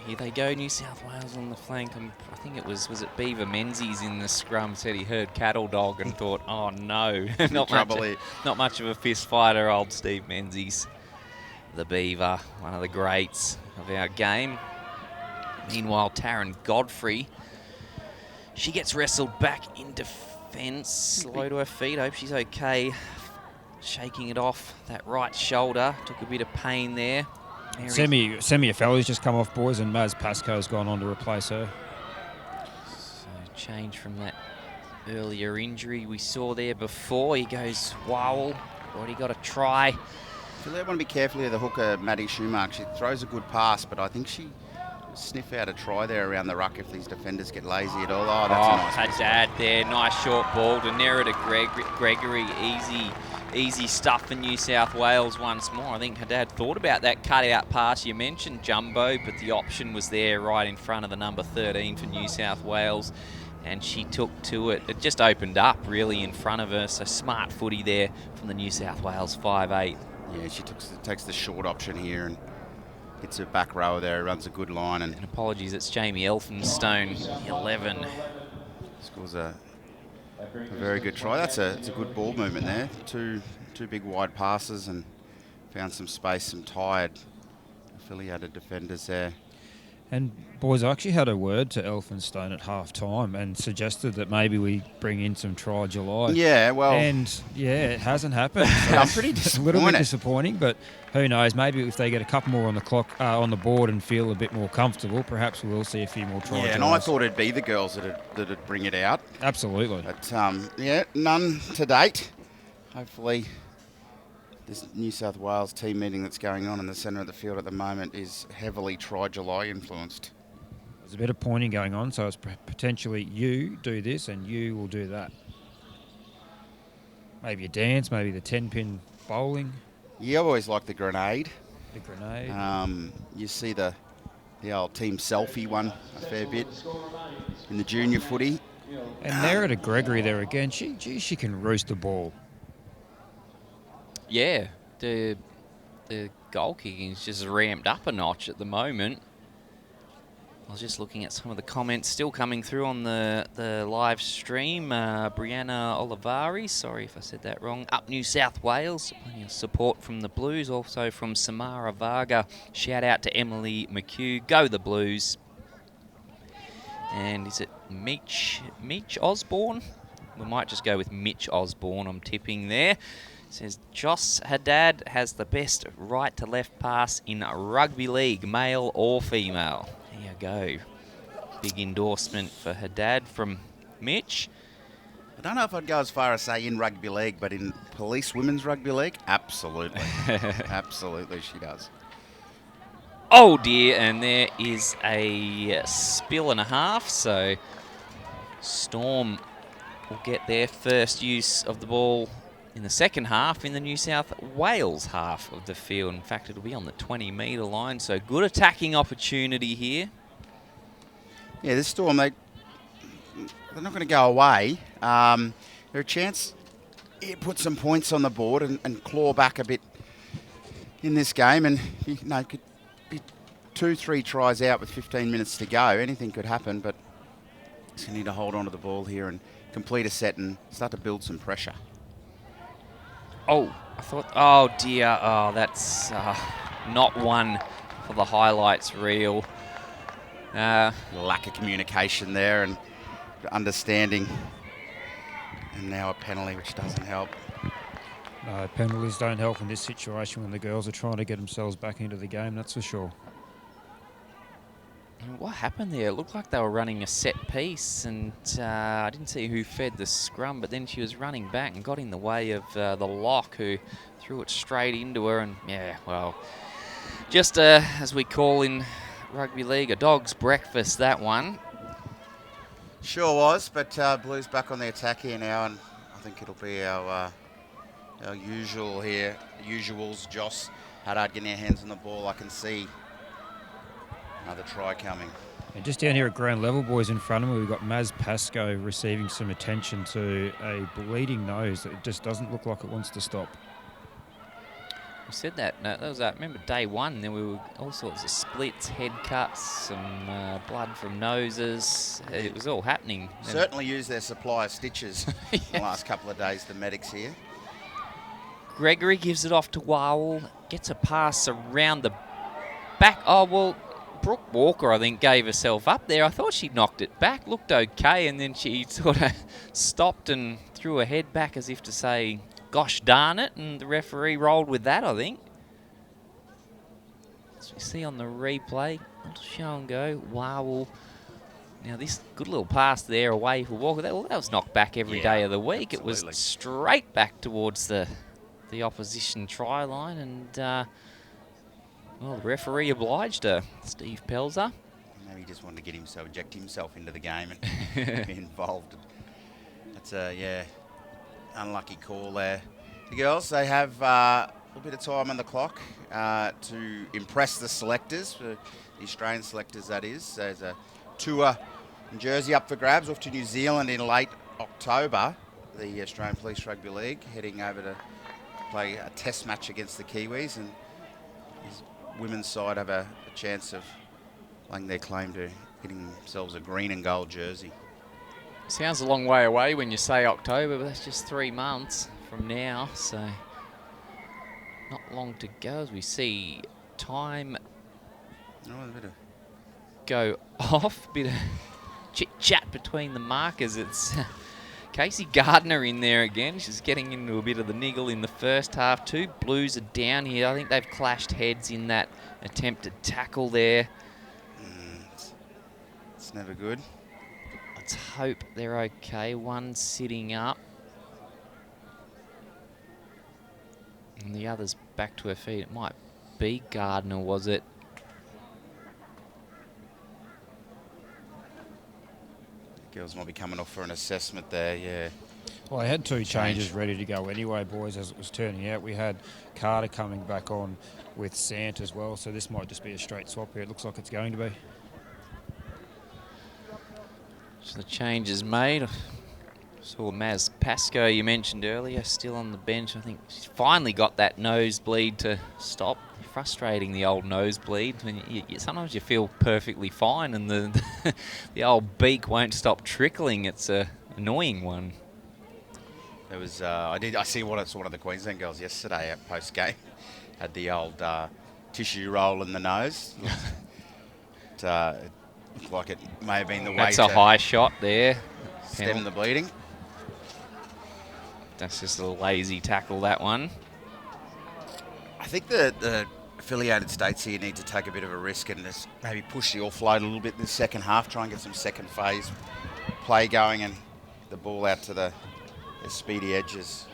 Here they go, New South Wales on the flank. I think it was it Beaver Menzies in the scrum said he heard cattle dog and thought, oh no, not much of a fist fighter, old Steve Menzies. The Beaver, one of the greats of our game. Meanwhile, Taryn Godfrey, she gets wrestled back in defence, slow to her feet. Hope she's okay. Shaking it off that right shoulder. Took a bit of pain there. Semi Affelli's just come off, boys, and Maz Pasco's gone on to replace her. So change from that earlier injury we saw there before. He goes, wow, already got a try. I feel they want to be careful of the hooker, Maddie Schumark. She throws a good pass, but I think she sniff out a try there around the ruck if these defenders get lazy at all. Oh, that's a nice Haddad there. Nice short ball to narrow to Gregory. Easy stuff for New South Wales once more. I think Haddad thought about that cut-out pass. You mentioned Jumbo, but the option was there right in front of the number 13 for New South Wales, and she took to it. It just opened up really in front of her, so smart footy there from the New South Wales 5'8". Yeah, she takes the short option here and hits her back row there, runs a good line. And apologies, it's Jamie Elphinstone, 11. Scores a very good try. It's a good ball movement there. Two big wide passes and found some space, some tired affiliated defenders there. And boys, I actually had a word to Elphinstone at half time and suggested that maybe we bring in some Try July. Yeah, well... And, yeah, it hasn't happened. So I'm pretty it's a little bit disappointed. disappointing, but who knows? Maybe if they get a couple more on the clock, on the board and feel a bit more comfortable, perhaps we'll see a few more Try Yeah, and Julys. I thought it'd be the girls that'd bring it out. Absolutely. But, yeah, none to date. Hopefully this New South Wales team meeting that's going on in the centre of the field at the moment is heavily Try July influenced. There's a bit of pointing going on, so it's potentially you do this and you will do that. Maybe a dance, maybe the 10-pin bowling. Yeah, I always like the grenade. The grenade. You see the old team selfie one a fair bit in the junior footy. And Nera Gregory there again. She can roost the ball. Yeah, the goal kicking is just ramped up a notch at the moment. I was just looking at some of the comments still coming through on the live stream. Brianna Olivari, sorry if I said that wrong, up New South Wales. Plenty of support from the Blues, also from Samara Varga. Shout out to Emily McHugh. Go the Blues. And is it Mitch Osborne? We might just go with Mitch Osborne, I'm tipping there. It says Joss Haddad has the best right to left pass in rugby league, male or female. There you go. Big endorsement for Haddad from Mitch. I don't know if I'd go as far as say in rugby league, but in police women's rugby league, absolutely. Absolutely she does. Oh dear, and there is a spill and a half, so Storm will get their first use of the ball in the second half in the New South Wales half of the field. In fact, it'll be on the 20-metre line, so good attacking opportunity here. Yeah, this Storm, they're not going to go away. They're a chance to put some points on the board and claw back a bit in this game. And, could be 2-3 tries out with 15 minutes to go. Anything could happen, but just need to hold on to the ball here and complete a set and start to build some pressure. Oh, I thought, oh dear, oh, that's not one for the highlights reel. Lack of communication there and understanding. And now a penalty, which doesn't help. No, penalties don't help in this situation when the girls are trying to get themselves back into the game, that's for sure. What happened there? It looked like they were running a set piece, and I didn't see who fed the scrum, but then she was running back and got in the way of the lock, who threw it straight into her. And yeah, well, just as we call in rugby league, a dog's breakfast, that one. Sure was, but Blues back on the attack here now, and I think it'll be our usual here, usuals. Joss Haddad getting our hands on the ball. I can see another try coming. And just down here at ground level, boys, in front of me, we've got Maz Pascoe receiving some attention to a bleeding nose that just doesn't look like it wants to stop. We said that. No, that was, I remember day one, there were all sorts of splits, head cuts, some blood from noses. It was all happening. Certainly used their supply of stitches in the last couple of days, the medics here. Gregory gives it off to Wowell, gets a pass around the back. Oh, well, Brooke Walker, I think, gave herself up there. I thought she knocked it back, looked okay, and then she sort of stopped and threw her head back as if to say, gosh darn it, and the referee rolled with that, I think. As we see on the replay, little show and go, Wowell. Now this good little pass there away for Walker, that was knocked back every day of the week. Absolutely. It was straight back towards the opposition try line, and well, the referee obliged her, Steve Pelzer. Maybe he just wanted to inject himself into the game and be involved. That's a, unlucky call there. The girls, they have a little bit of time on the clock to impress the selectors, the Australian selectors that is. There's a tour in Jersey up for grabs, off to New Zealand in late October. The Australian Police Rugby League heading over to play a test match against the Kiwis, and his women's side have a chance of laying their claim to getting themselves a green and gold jersey. Sounds a long way away when you say October, but that's just 3 months from now, so not long to go as we see time go off. Bit of chit-chat between the markers. It's Casey Gardner in there again. She's getting into a bit of the niggle in the first half. Two Blues are down here. I think they've clashed heads in that attempted tackle there. It's never good. Let's hope they're okay. One sitting up. And the other's back to her feet. It might be Gardner, was it? Girls might be coming off for an assessment there, yeah. Well, they had two changes ready to go anyway, boys, as it was turning out. We had Carter coming back on with Sant as well, so this might just be a straight swap here. It looks like it's going to be. So the change is made. Saw Maz Pascoe, you mentioned earlier, still on the bench. I think she's finally got that nosebleed to stop. Frustrating, the old nosebleed. When sometimes you feel perfectly fine and the the old beak won't stop trickling. It's a annoying one. There was I see one of the Queensland girls yesterday at post game had the old tissue roll in the nose. It looked like it may have been the way That's to a high shot there. stem the bleeding. That's just a lazy tackle, that one. I think the affiliated states here need to take a bit of a risk and just maybe push the offload a little bit in the second half, try and get some second phase play going and the ball out to the speedy edges.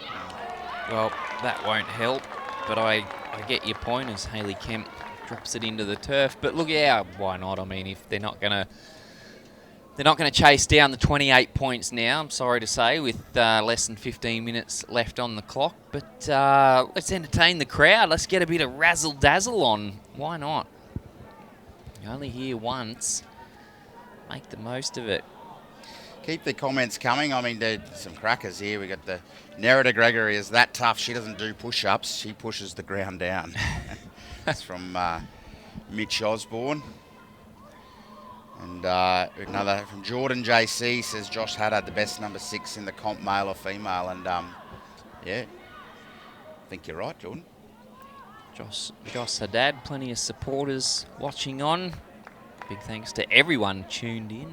Well, that won't help, but I get your point as Hayley Kemp drops it into the turf. But look, yeah, why not? I mean, if they're not going to chase down the 28 points now, I'm sorry to say, with less than 15 minutes left on the clock. But let's entertain the crowd. Let's get a bit of razzle-dazzle on. Why not? You're only here once. Make the most of it. Keep the comments coming. I mean, there's some crackers here. We got the Nerida Gregory is that tough. She doesn't do push-ups. She pushes the ground down. That's from Mitch Osborne. And another from Jordan JC says Josh Haddad, the best number 6 in the comp, male or female. And yeah, I think you're right, Jordan. Josh Haddad, plenty of supporters watching on. Big thanks to everyone tuned in,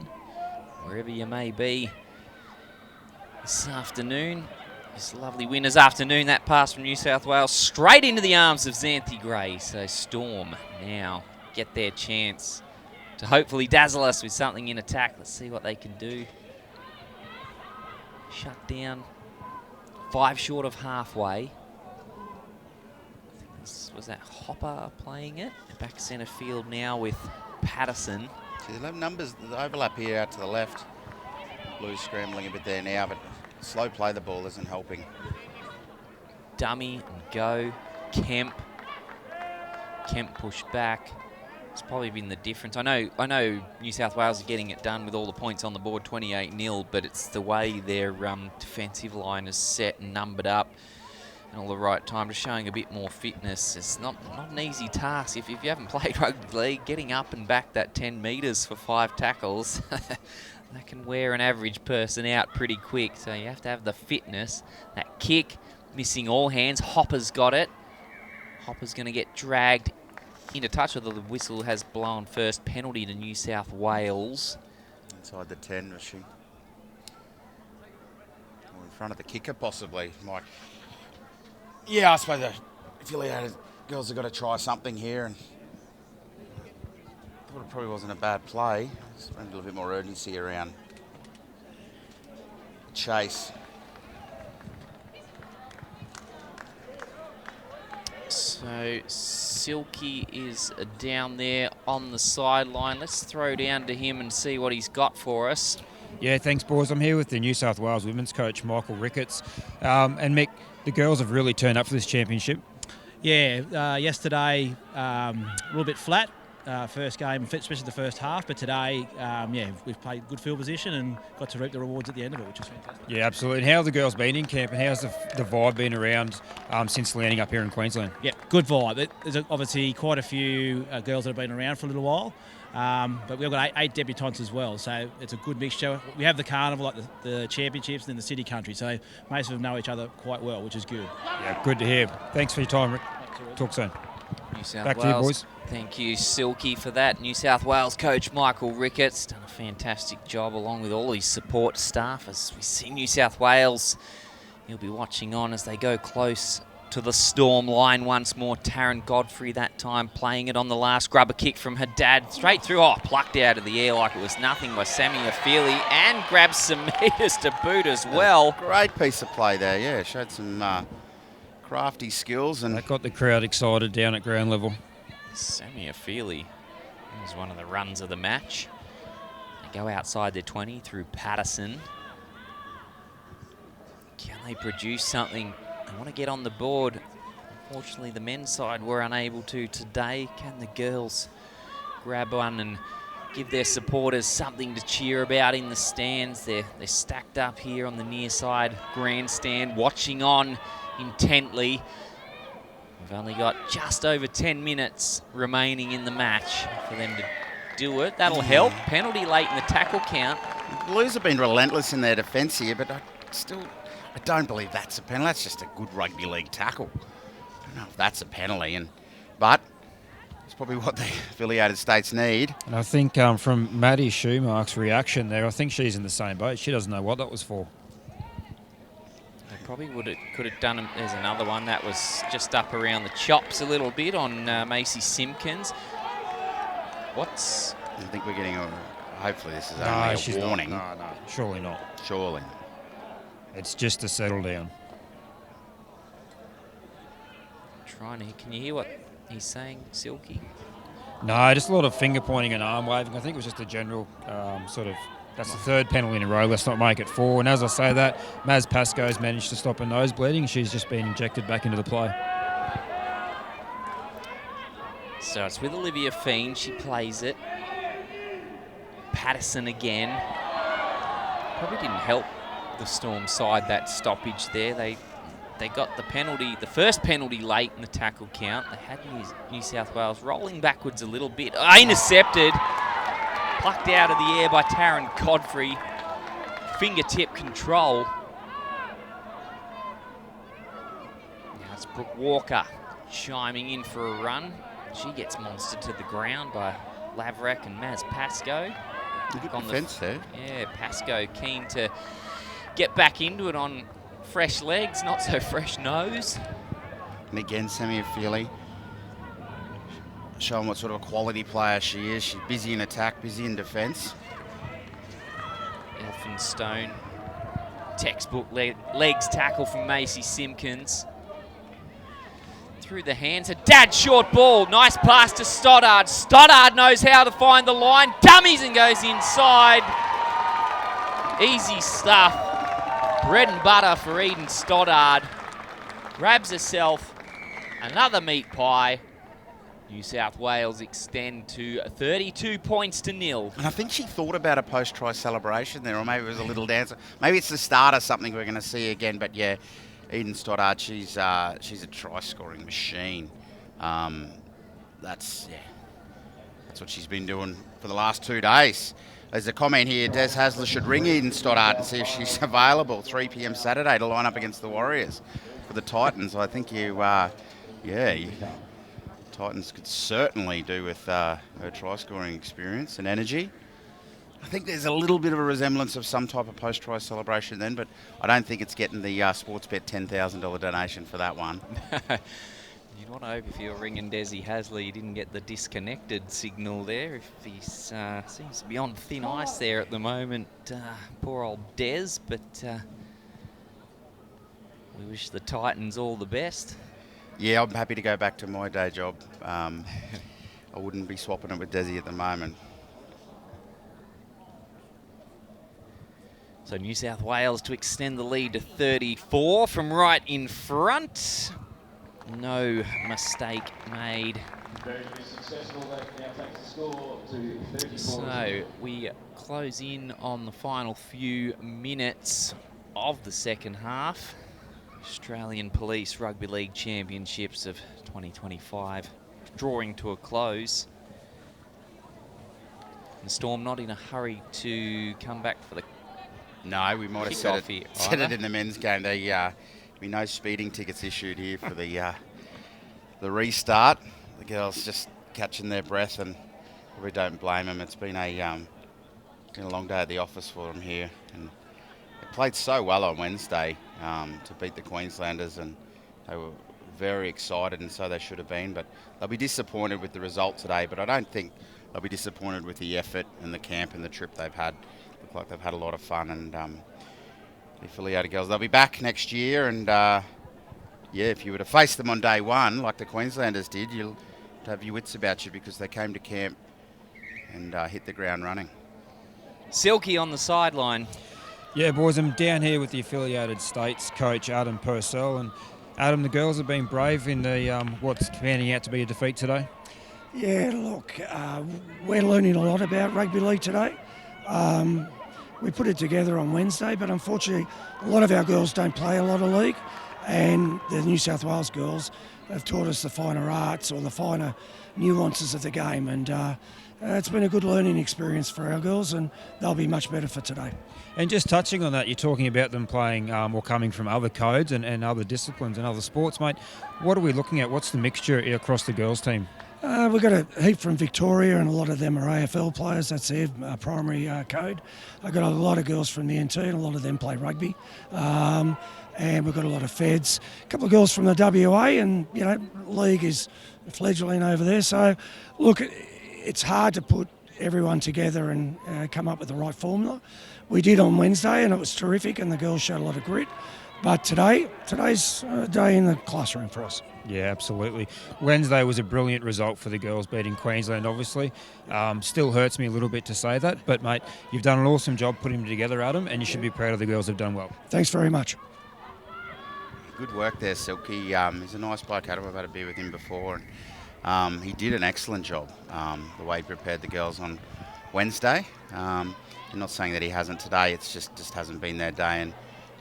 wherever you may be this afternoon. This lovely winner's afternoon. That pass from New South Wales straight into the arms of Xanthi Gray. So Storm now get their chance to hopefully dazzle us with something in attack. Let's see what they can do. Shut down. 5 short of halfway. I think was that Hopper playing it? Back centre field now with Patterson. See, the numbers, the overlap here out to the left. Blues scrambling a bit there now, but slow play the ball isn't helping. Dummy and go. Kemp pushed back. It's probably been the difference. I know New South Wales are getting it done with all the points on the board, 28-0, but it's the way their defensive line is set and numbered up and all the right time, just showing a bit more fitness. It's not an easy task. If you haven't played rugby league, getting up and back that 10 metres for 5 tackles, that can wear an average person out pretty quick. So you have to have the fitness. That kick, missing all hands. Hopper's got it. Hopper's going to get dragged into touch with the whistle has blown first. Penalty to New South Wales. Inside the 10, was she? Or in front of the kicker, possibly, Mike. Yeah, I suppose the affiliated girls have got to try something here, and thought it probably wasn't a bad play. Just maybe a little bit more urgency around chase. So Silky is down there on the sideline. Let's throw down to him and see what he's got for us. Yeah, thanks, boys. I'm here with the New South Wales women's coach, Michael Ricketts. And Mick, the girls have really turned up for this championship. Yeah, yesterday a little bit flat, first game, especially the first half. But today, we've played good field position and got to reap the rewards at the end of it, which was fantastic. Yeah, absolutely. And how have the girls been in camp, and how's the vibe been around since landing up here in Queensland? Yeah, good vibe. There's obviously quite a few girls that have been around for a little while. But we've got 8 debutantes as well, so it's a good mixture. We have the carnival, like the championships, and then the city country, so most of them know each other quite well, which is good. Yeah, good to hear. Thanks for your time, Rick. Talk soon. New South Back Wales. to you, boys. Thank you, Silky, for that. New South Wales coach Michael Ricketts done a fantastic job along with all his support staff as we see New South Wales. He'll be watching on as they go close to the Storm line once more. Taryn Godfrey that time playing it on the last grubber kick from her dad. Straight through, plucked out of the air like it was nothing by Sammy Afili and grabs some meters to boot as well. Great piece of play there, yeah. Showed some crafty skills. And That got the crowd excited down at ground level. Sammy Afili was one of the runs of the match. They go outside their 20 through Patterson. Can they produce something? They want to get on the board. Unfortunately, the men's side were unable to today. Can the girls grab one and give their supporters something to cheer about in the stands? They're stacked up here on the near side grandstand, watching on intently. We've only got just over 10 minutes remaining in the match for them to do it. That'll help. Penalty late in the tackle count. the Blues have been relentless in their defence here, but I don't believe that's a penalty. That's just a good rugby league tackle. I don't know if that's a penalty, but it's probably what the affiliated states need. And I think from Maddie Schumark's reaction there, I think she's in the same boat. She doesn't know what that was for. They probably could have done. There's another one that was just up around the chops a little bit on Macy Simpkins. I think we're getting hopefully this is only a warning. No, surely not. Surely. It's just to settle down. Can you hear what he's saying, Silky? No, just a lot of finger pointing and arm waving. I think it was just a general that's the third penalty in a row. Let's not make it 4. And as I say that, Maz Pascoe's managed to stop a nose bleeding. She's just been injected back into the play. So it's with Olivia Fiend. She plays it. Patterson again. Probably didn't help the Storm side, that stoppage there. They got the penalty, the first penalty late in the tackle count. They had New South Wales rolling backwards a little bit. Intercepted. Plucked out of the air by Taryn Godfrey. Fingertip control. Now it's Brooke Walker chiming in for a run. She gets monstered to the ground by Lavrek and Maz Pascoe. Good defence there. Yeah, Pascoe keen to get back into it on fresh legs, not so fresh nose. And again, Sammy Afili showing what sort of a quality player she is. She's busy in attack, busy in defence. Elphinstone, textbook legs tackle from Macy Simpkins. Through the hands, a dad short ball. Nice pass to Stoddard. Stoddard knows how to find the line. Dummies and goes inside. Easy stuff. Bread and butter for Eden Stoddard. Grabs herself another meat pie. New South Wales extend to 32 points to 0. And I think she thought about a post-try celebration there, or maybe it was a little dance. Maybe it's the start of something we're going to see again. But yeah, Eden Stoddard, she's a try-scoring machine. That's what she's been doing for the last 2 days. There's a comment here, Des Hasler should ring Eden Stoddard and see if she's available 3 p.m. Saturday to line up against the Warriors for the Titans. I think Titans could certainly do with her try-scoring experience and energy. I think there's a little bit of a resemblance of some type of post-try celebration then, but I don't think it's getting the Sportsbet $10,000 donation for that one. You'd want to hope if you're ringing Desi Hasler, you didn't get the disconnected signal there. If he seems to be on thin ice there at the moment, poor old Des, but we wish the Titans all the best. Yeah, I'm happy to go back to my day job. I wouldn't be swapping it with Desi at the moment. So New South Wales to extend the lead to 34 from right in front. No mistake made. So we close in on the final few minutes of the second half. Australian Police Rugby League Championships of 2025 drawing to a close. The Storm not in a hurry to come back for the No, we might have said it in the men's game. There'll be no speeding tickets issued here for the restart. the girls just catching their breath, and we don't blame them. It's been a long day at the office for them here, and they played so well on Wednesday to beat the Queenslanders, and they were very excited, and so they should have been. But they'll be disappointed with the result today. But I don't think they'll be disappointed with the effort and the camp and the trip they've had. Look like they've had a lot of fun, and the affiliated girls, they'll be back next year, and if you were to face them on day one like the Queenslanders did, you'll have your wits about you, because they came to camp and hit the ground running. Silky on the sideline. Yeah, boys, I'm down here with the affiliated states coach Adam Purcell, and Adam, the girls have been brave in the what's panning out to be a defeat today. Yeah, look, we're learning a lot about rugby league today. We put it together on Wednesday, but unfortunately a lot of our girls don't play a lot of league, and the New South Wales girls have taught us the finer arts or the finer nuances of the game, and it's been a good learning experience for our girls, and they'll be much better for today. And just touching on that, you're talking about them playing or coming from other codes and other disciplines and other sports, mate. What are we looking at? What's the mixture across the girls' team? We've got a heap from Victoria, and a lot of them are AFL players. That's their primary code. I've got a lot of girls from the NT, and a lot of them play rugby. And we've got a lot of Feds. A couple of girls from the WA, and, league is fledgling over there. So, look, it's hard to put everyone together and come up with the right formula. We did on Wednesday, and it was terrific, and the girls showed a lot of grit. But today's a day in the classroom for us. Yeah, absolutely. Wednesday was a brilliant result for the girls, beating Queensland, obviously. Still hurts me a little bit to say that, but, mate, you've done an awesome job putting them together, Adam, and you should be proud of the girls have done well. Thanks very much. Good work there, Silky. He's a nice bloke, Adam. I've had a beer with him before, and he did an excellent job, the way he prepared the girls on Wednesday. I'm not saying that he hasn't today, it's just hasn't been their day, and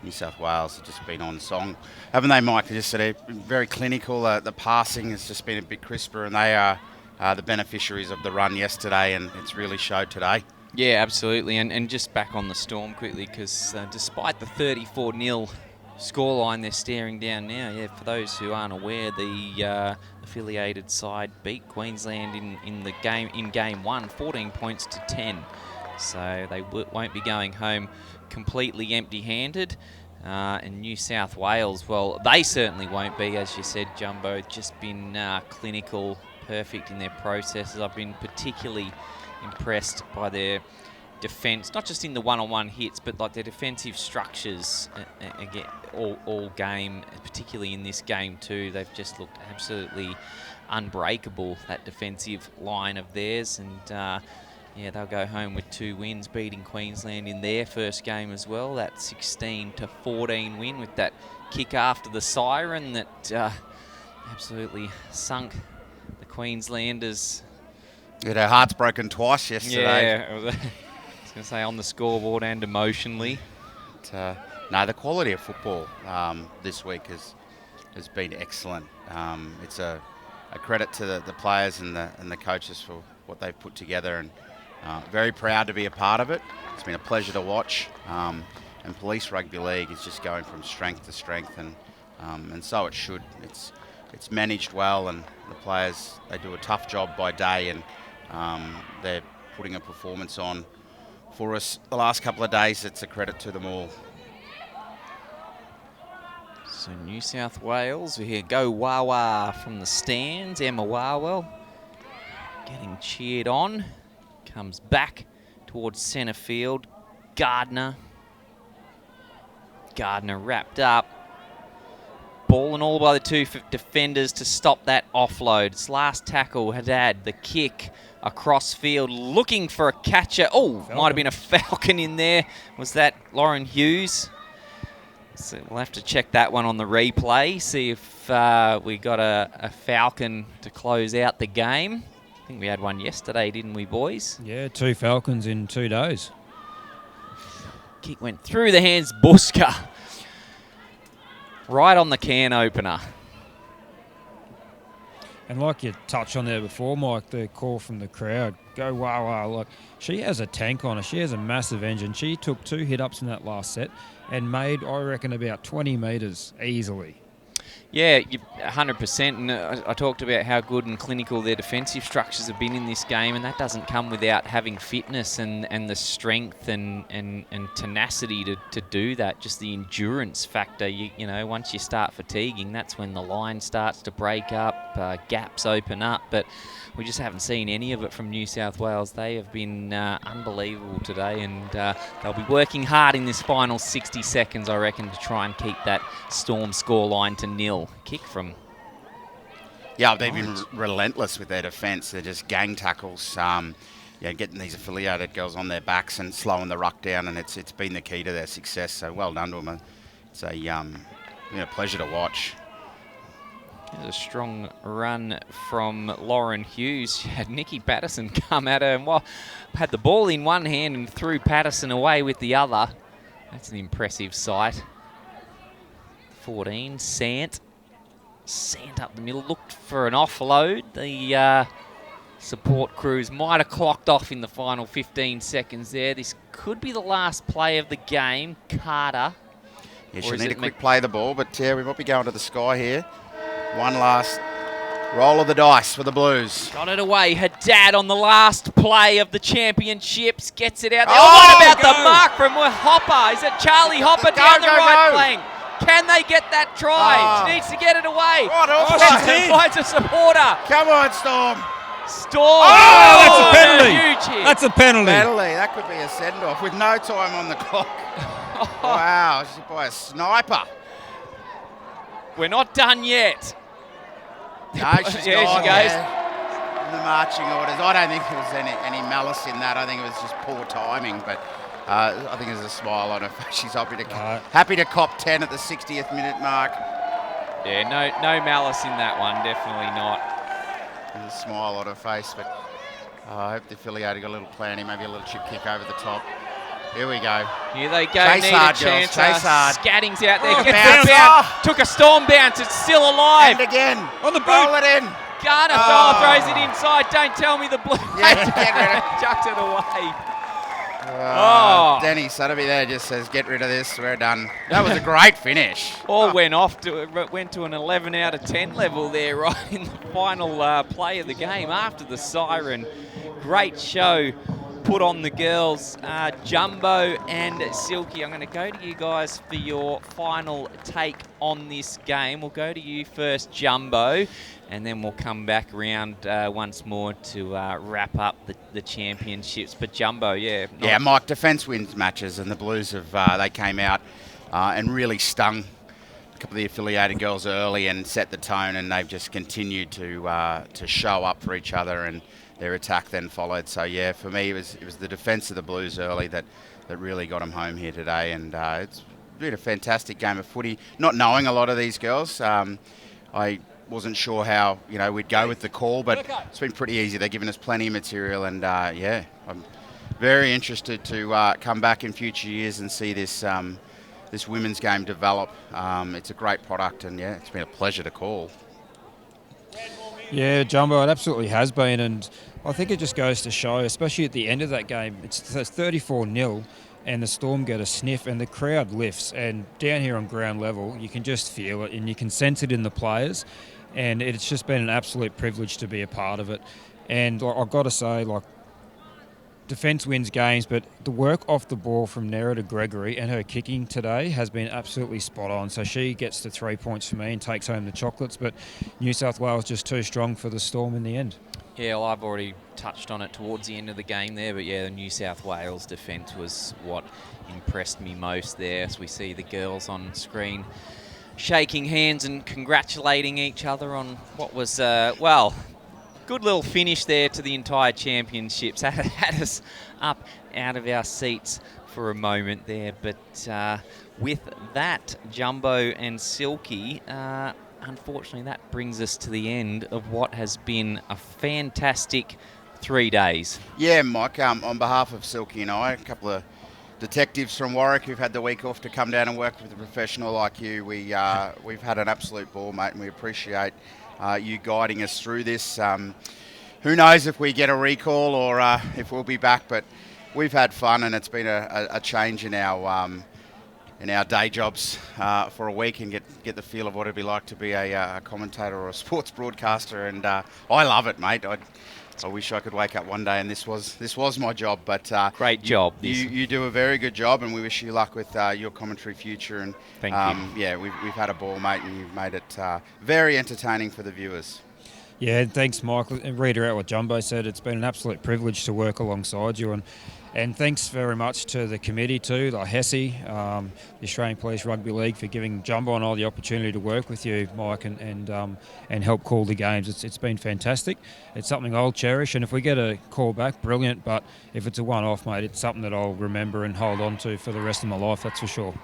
New South Wales have just been on song. Haven't they, Mike? They just said very clinical. The passing has just been a bit crisper, and they are the beneficiaries of the run yesterday, and it's really showed today. Yeah, absolutely. And just back on the Storm quickly, because despite the 34-0 scoreline they're staring down now, for those who aren't aware, the affiliated side beat Queensland in game one, 14 points to 10. So they won't be going home completely empty-handed. And New South Wales, well, they certainly won't be, as you said, Jumbo. Just been clinical, perfect in their processes. I've been particularly impressed by their defence, not just in the one-on-one hits, but like their defensive structures again, all game, particularly in this game too. They've just looked absolutely unbreakable, that defensive line of theirs, and they'll go home with 2 wins, beating Queensland in their first game as well. That 16-14 win with that kick after the siren that absolutely sunk the Queenslanders. Yeah, their hearts broken twice yesterday. Yeah, I was going to say on the scoreboard and emotionally. No, the quality of football this week has been excellent. It's a credit to the players and the coaches for what they've put together, and very proud to be a part of it. It's been a pleasure to watch, and Police Rugby League is just going from strength to strength, and so it should. It's managed well, and the players, they do a tough job by day, and they're putting a performance on for us the last couple of days. It's a credit to them all. So New South Wales, we hear "Go Wawa" from the stands. Emma Wawell getting cheered on. Comes back towards centre field. Gardner wrapped up. Ball and all by the 2 defenders to stop that offload. It's last tackle, Haddad, the kick across field, looking for a catcher. Oh, might have been a Falcon in there. Was that Lauren Hughes? So we'll have to check that one on the replay, see if we got a Falcon to close out the game. I think we had one yesterday, didn't we, boys? Yeah, 2 Falcons in 2 days. Kick went through the hands, Buska. Right on the can opener. And like you touched on there before, Mike, the call from the crowd, "Go Wawa." Like, she has a tank on her. She has a massive engine. She took 2 hit-ups in that last set and made, I reckon, about 20 metres easily. Yeah, 100%. And I talked about how good and clinical their defensive structures have been in this game, and that doesn't come without having fitness and the strength and tenacity to do that. Just the endurance factor. You know, once you start fatiguing, that's when the line starts to break up, gaps open up. But we just haven't seen any of it from New South Wales. They have been unbelievable today, and they'll be working hard in this final 60 seconds, I reckon, to try and keep that Storm scoreline to 0. Kick from... Yeah, they've been relentless with their defence. They're just gang tackles, getting these affiliated girls on their backs and slowing the ruck down, and it's been the key to their success. So well done to them. It's a pleasure to watch. There's a strong run from Lauren Hughes. She had Nikki Patterson come at her and had the ball in one hand and threw Patterson away with the other. That's an impressive sight. 14, Sant up the middle, looked for an offload. The support crews might have clocked off in the final 15 seconds there. This could be the last play of the game. Carter. Yeah, she'll need a quick play of the ball, but we might be going to the sky here. One last roll of the dice for the Blues. Got it away. Haddad on the last play of the championships. Gets it out there. What about the mark from Hopper? Is it Charlie Hopper down the right flank? Can they get that try? She needs to get it away. Finds a supporter. Come on, Storm. That's a penalty. Huge hit. That's a penalty. That could be a send-off with no time on the clock. Wow, she's by a sniper. We're not done yet. No, she's There gone, she goes. In the marching orders. I don't think there was any malice in that. I think it was just poor timing, but I think there's a smile on her face. She's happy to cop 10 at the 60th minute mark. Yeah, no malice in that one. Definitely not. There's a smile on her face, but I hope the affiliated got a little planning, maybe a little chip kick over the top. Here we go. Here they go. Chase Need hard, a chance. girls. Chase hard. Scatting's out there. Gets bounce. the bounce. Took a Storm bounce. It's still alive. And again. On the boot. Roll it in. Garner throws it inside. Don't tell me the Blues. Yeah, get rid of it. Chucked it away. Denny Sotheby there just says, get rid of this. We're done. That was a great finish. All went to an 11 out of 10 level there, right in the final play of the game after the siren. Great show put on the girls, Jumbo and Silky. I'm going to go to you guys for your final take on this game. We'll go to you first, Jumbo, and then we'll come back around once more to wrap up the championships. But Jumbo, Yeah, Mike, defence wins matches, and the Blues they came out and really stung a couple of the affiliated girls early and set the tone, and they've just continued to show up for each other, and their attack then followed. So yeah, for me it was the defence of the Blues early that really got them home here today, and it's been a fantastic game of footy. Not knowing a lot of these girls, I wasn't sure how we'd go with the call, but it's been pretty easy. They've given us plenty of material, and I'm very interested to come back in future years and see this women's game develop. It's a great product, and it's been a pleasure to call. Yeah, Jumbo, it absolutely has been, and I think it just goes to show, especially at the end of that game, it's 34-0, and the Storm get a sniff, and the crowd lifts, and down here on ground level, you can just feel it, and you can sense it in the players, and it's just been an absolute privilege to be a part of it. And I've got to say, defence wins games, but the work off the ball from Nerida Gregory and her kicking today has been absolutely spot on. So she gets the 3 points for me and takes home the chocolates, but New South Wales just too strong for the Storm in the end. Yeah, well, I've already touched on it towards the end of the game there, but the New South Wales defence was what impressed me most there. As we see the girls on screen shaking hands and congratulating each other on what was, good little finish there to the entire championships. Had us up out of our seats for a moment there. But with that, Jumbo and Silky, unfortunately, that brings us to the end of what has been a fantastic 3 days. Yeah, Mike, on behalf of Silky and I, a couple of detectives from Warwick who've had the week off to come down and work with a professional like you, we've had an absolute ball, mate, and we appreciate you guiding us through this. Who knows if we get a recall or if we'll be back, but we've had fun, and it's been a change in our in our day jobs for a week and get the feel of what it'd be like to be a commentator or a sports broadcaster. And I love it, mate. I wish I could wake up one day and this was my job. But great job. You do a very good job, and we wish you luck with your commentary future. And thank you. Yeah, we've had a ball, mate, and you've made it very entertaining for the viewers. Yeah, thanks, Michael. And reiterate what Jumbo said. It's been an absolute privilege to work alongside you, and thanks very much to the committee too, the HESI, the Australian Police Rugby League, for giving Jumbo and I the opportunity to work with you, Mike, and help call the games. It's been fantastic. It's something I'll cherish, and if we get a call back, brilliant. But if it's a one-off, mate, it's something that I'll remember and hold on to for the rest of my life. That's for sure.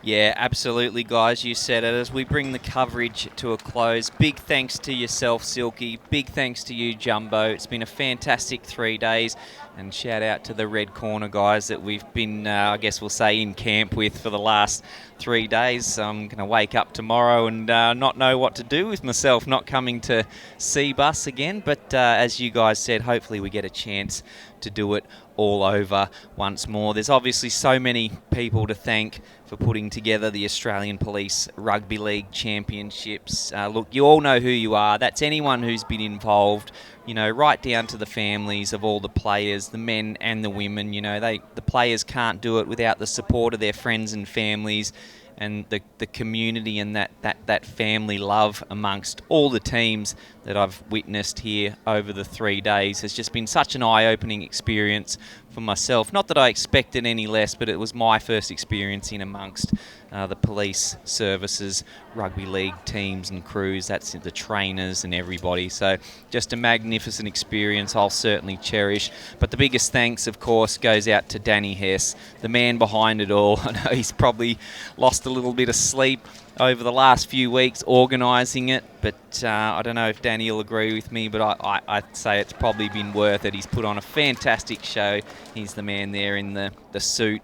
Yeah, absolutely, guys. You said it. As we bring the coverage to a close, big thanks to yourself, Silky. Big thanks to you, Jumbo. It's been a fantastic 3 days. And shout out to the Red Corner guys that we've been, I guess we'll say, in camp with for the last 3 days. I'm going to wake up tomorrow and not know what to do with myself, not coming to CBUS again. But as you guys said, hopefully we get a chance to do it all over once more. There's obviously so many people to thank for putting together the Australian Police Rugby League Championships. Look, you all know who you are. That's anyone who's been involved, you know, right down to the families of all the players, the men and the women. You know, the players can't do it without the support of their friends and families, and the community and that family love amongst all the teams that I've witnessed here over the 3 days has just been such an eye-opening experience for myself. Not that I expected any less, but it was my first experience in amongst the police services, rugby league teams and crews. That's the trainers and everybody. So just a magnificent experience I'll certainly cherish. But the biggest thanks, of course, goes out to Danny Hess, the man behind it all. I know he's probably lost a little bit of sleep over the last few weeks organising it, but I don't know if Danny will agree with me, but I'd say it's probably been worth it. He's put on a fantastic show. He's the man there in the suit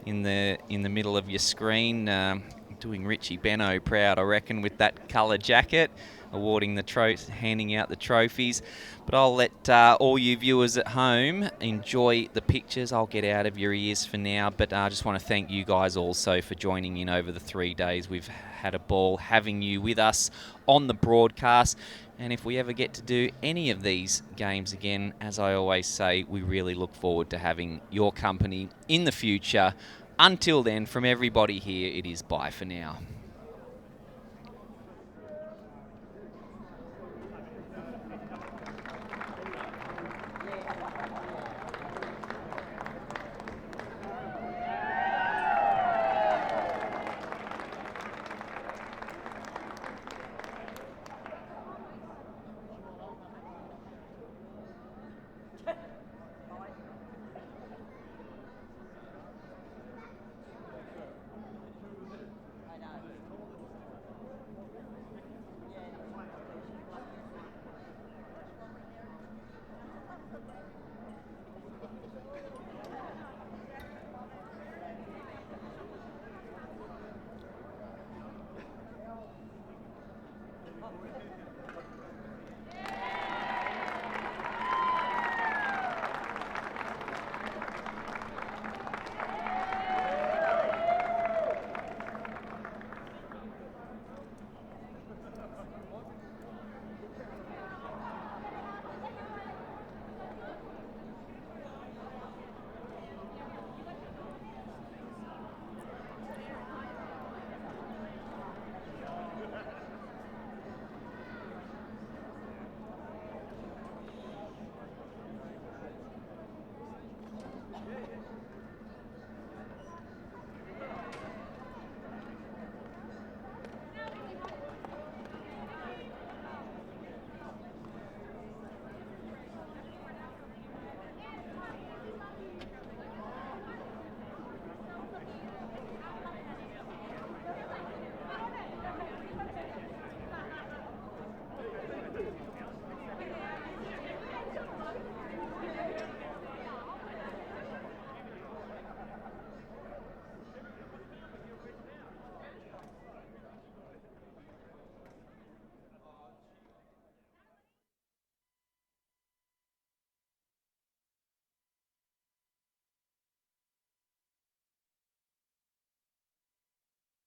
in the middle of your screen, doing Richie Benno proud, I reckon, with that colour jacket, awarding the handing out the trophies. But I'll let all you viewers at home enjoy the pictures. I'll get out of your ears for now, but I just want to thank you guys also for joining in over the 3 days. We've had a ball having you with us on the broadcast, and if we ever get to do any of these games again, as I always say, we really look forward to having your company in the future. Until then, from everybody here, it is bye for now.